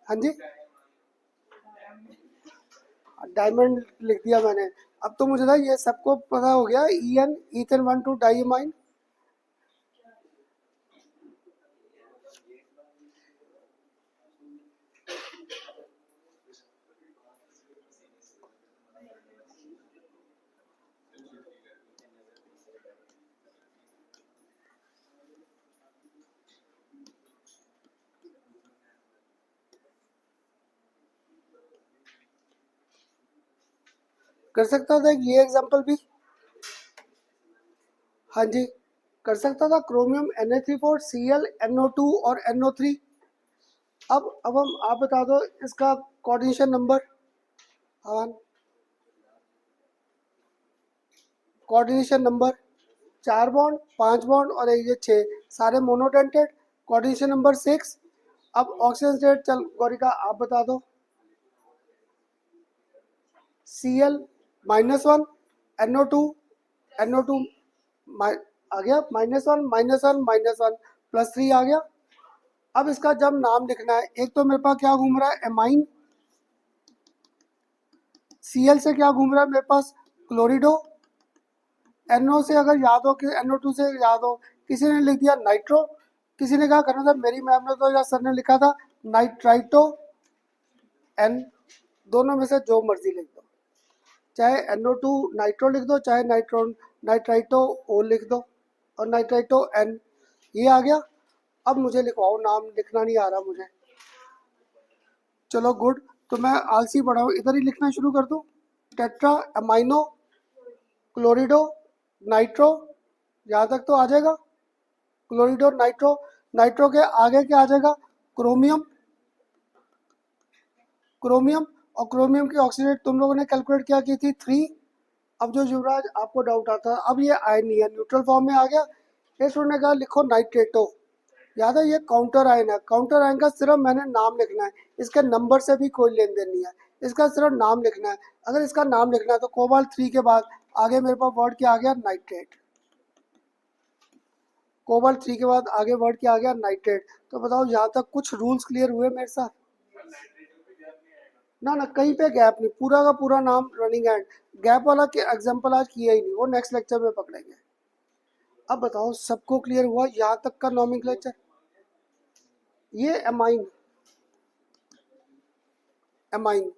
हाँ जी, डायमंड लिख दिया मैंने। अब तो मुझे ना ये सबको पता हो गया, EN ईथेन 1,2 डाइमाइन। कर सकता था ये एग्जांपल भी, हाँ जी कर सकता था, क्रोमियम Na3,4 Cl NO2 और NO3। अब हम, आप बता दो इसका कोऑर्डिनेशन नंबर। हाँ, कोऑर्डिनेशन नंबर 4 बॉन्ड, 5 बॉन्ड और एक ये 6, सारे मोनोडेंटेड, कोऑर्डिनेशन नंबर 6। अब ऑक्सीजन स्टेट, चल गौरिका आप बता दो। Cl -1, NO2, NO2 आ गया -1 -1 -1 +3 आ गया। अब इसका जब नाम लिखना है, एक तो मेरे पास क्या घूम रहा है, एमाइन। Cl से क्या घूम रहा है मेरे पास, क्लोरिडो। NO से अगर याद हो कि NO2 से याद हो, किसी ने लिख दिया नाइट्रो, किसी ने कहा करना था, मेरी मैम ने तो या सर ने लिखा था नाइट्राइटो N, दोनों में से जो मर्जी लिख दो, चाहे NO2 नाइट्रो लिख दो, चाहे नाइट्राइटो O लिख दो, और नाइट्राइटो N। ये आ गया। अब मुझे लिखवाओ, नाम लिखना नहीं आ रहा मुझे। चलो गुड, तो मैं आलसी पढ़ा हूँ, इधर ही लिखना शुरू कर दूँ। टेट्रा अमाइनो क्लोरिडो नाइट्रो, यहाँ तक तो आ जाएगा। क्लोरिडो नाइट्रो, नाइट्रो के आगे क्या आ जाएगा, क्रोमियम, क्रोमियम, और क्रोमियम की ऑक्सीडेट तुम लोगों ने कैलकुलेट क्या की थी, 3। अब जो युवराज आपको डाउट आता, अब ये आयन नहीं है, न्यूट्रल फॉर्म में आ गया। इस ने कहा लिखो नाइट्रेटो, याद है ये काउंटर आयन है, काउंटर आयन का सिर्फ मैंने नाम लिखना है, इसके नंबर से भी कोई लेन देन नहीं है, इसका सिर्फ नाम लिखना है। अगर इसका नाम लिखना है तो कोबाल्ट 3 के बाद आगे मेरे पास वर्ड क्या आ गया, नाइट्रेट। कोबाल्ट 3 के बाद आगे वर्ड क्या आ गया, नाइट्रेट। तो बताओ यहाँ तक कुछ रूल्स क्लियर हुए मेरे साथ? ना ना, कहीं पे गैप नहीं, पूरा का पूरा नाम रनिंग एंड, गैप वाला के एग्जांपल आज किया ही नहीं, वो नेक्स्ट लेक्चर में पकड़ेंगे। अब बताओ सबको क्लियर हुआ यहाँ तक का नॉमेनक्लेचर? ये एमाइन, एमाइन,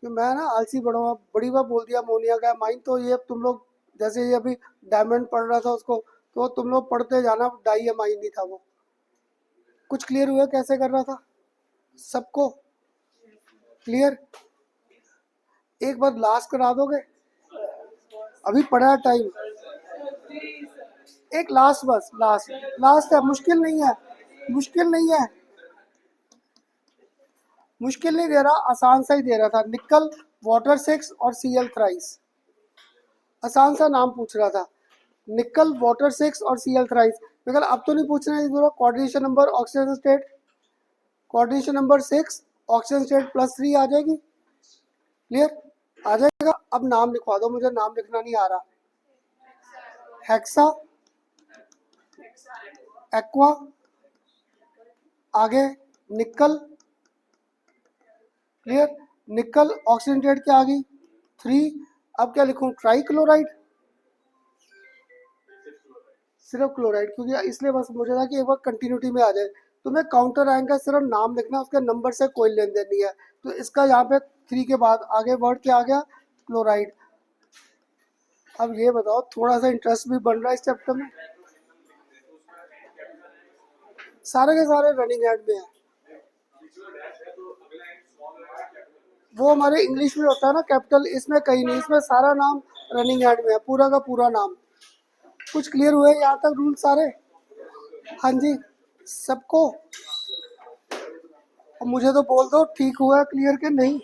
कि मैं ना आलसी बड़ी बार बोल दिया अमोनिया का एमाइन, तो ये तुम लोग, जैसे ये अभी डायमंड पढ़ रहा था उसको, तो तुम लोग पढ़ते जाना, डाई एमाइन नहीं था वो। कुछ क्लियर हुआ कैसे कर रहा था सबको? क्लियर? एक बार लास्ट करा दोगे, अभी पड़ा है टाइम, एक लास्ट, बस लास्ट, लास्ट है, मुश्किल नहीं है, मुश्किल नहीं है, मुश्किल नहीं दे रहा, आसान सा ही दे रहा था। निकल वाटर 6 और Cl थ्राइस, आसान सा नाम पूछ रहा था, निकल वाटर 6 और Cl थ्राइस। निकल अब तो नहीं पूछना है, coordination number oxygen state, coordination number 6 oxygen state +3 आ जाएगी। क्लियर? आ जाएगा। अब नाम लिखवा दो, मुझे नाम लिखना नहीं आ रहा। हेक्सा, एक्वा, आगे निकल, क्लियर। निकल ऑक्सीडेंटेड क्या आ गई 3। अब क्या लिखूं, ट्राइक्लोराइड, सिर्फ क्लोराइड, क्योंकि इसलिए बस मुझे था कि एक बार कंटिन्यूटी में आ जाए। तो मैं काउंटर आएगा, सिर्फ नाम लिखना, उसके नंबर से कोई लेन देन नहीं है। तो इसका यहाँ पे 3 के बाद आगे वर्ड क्या आ गया, क्लोराइड। अब ये बताओ, थोड़ा सा इंटरेस्ट भी बन रहा है इस चैप्टर में। सारे के सारे रनिंग एड में है। वो हमारे इंग्लिश में होता है ना कैपिटल, इसमें कहीं नहीं, इसमें सारा नाम रनिंग एड में है, पूरा का पूरा नाम। कुछ क्लियर हुए यहाँ तक रूल सारे? हाँ जी, सबको। अब मुझे तो बोल दो ठीक हुआ क्लियर के नहीं।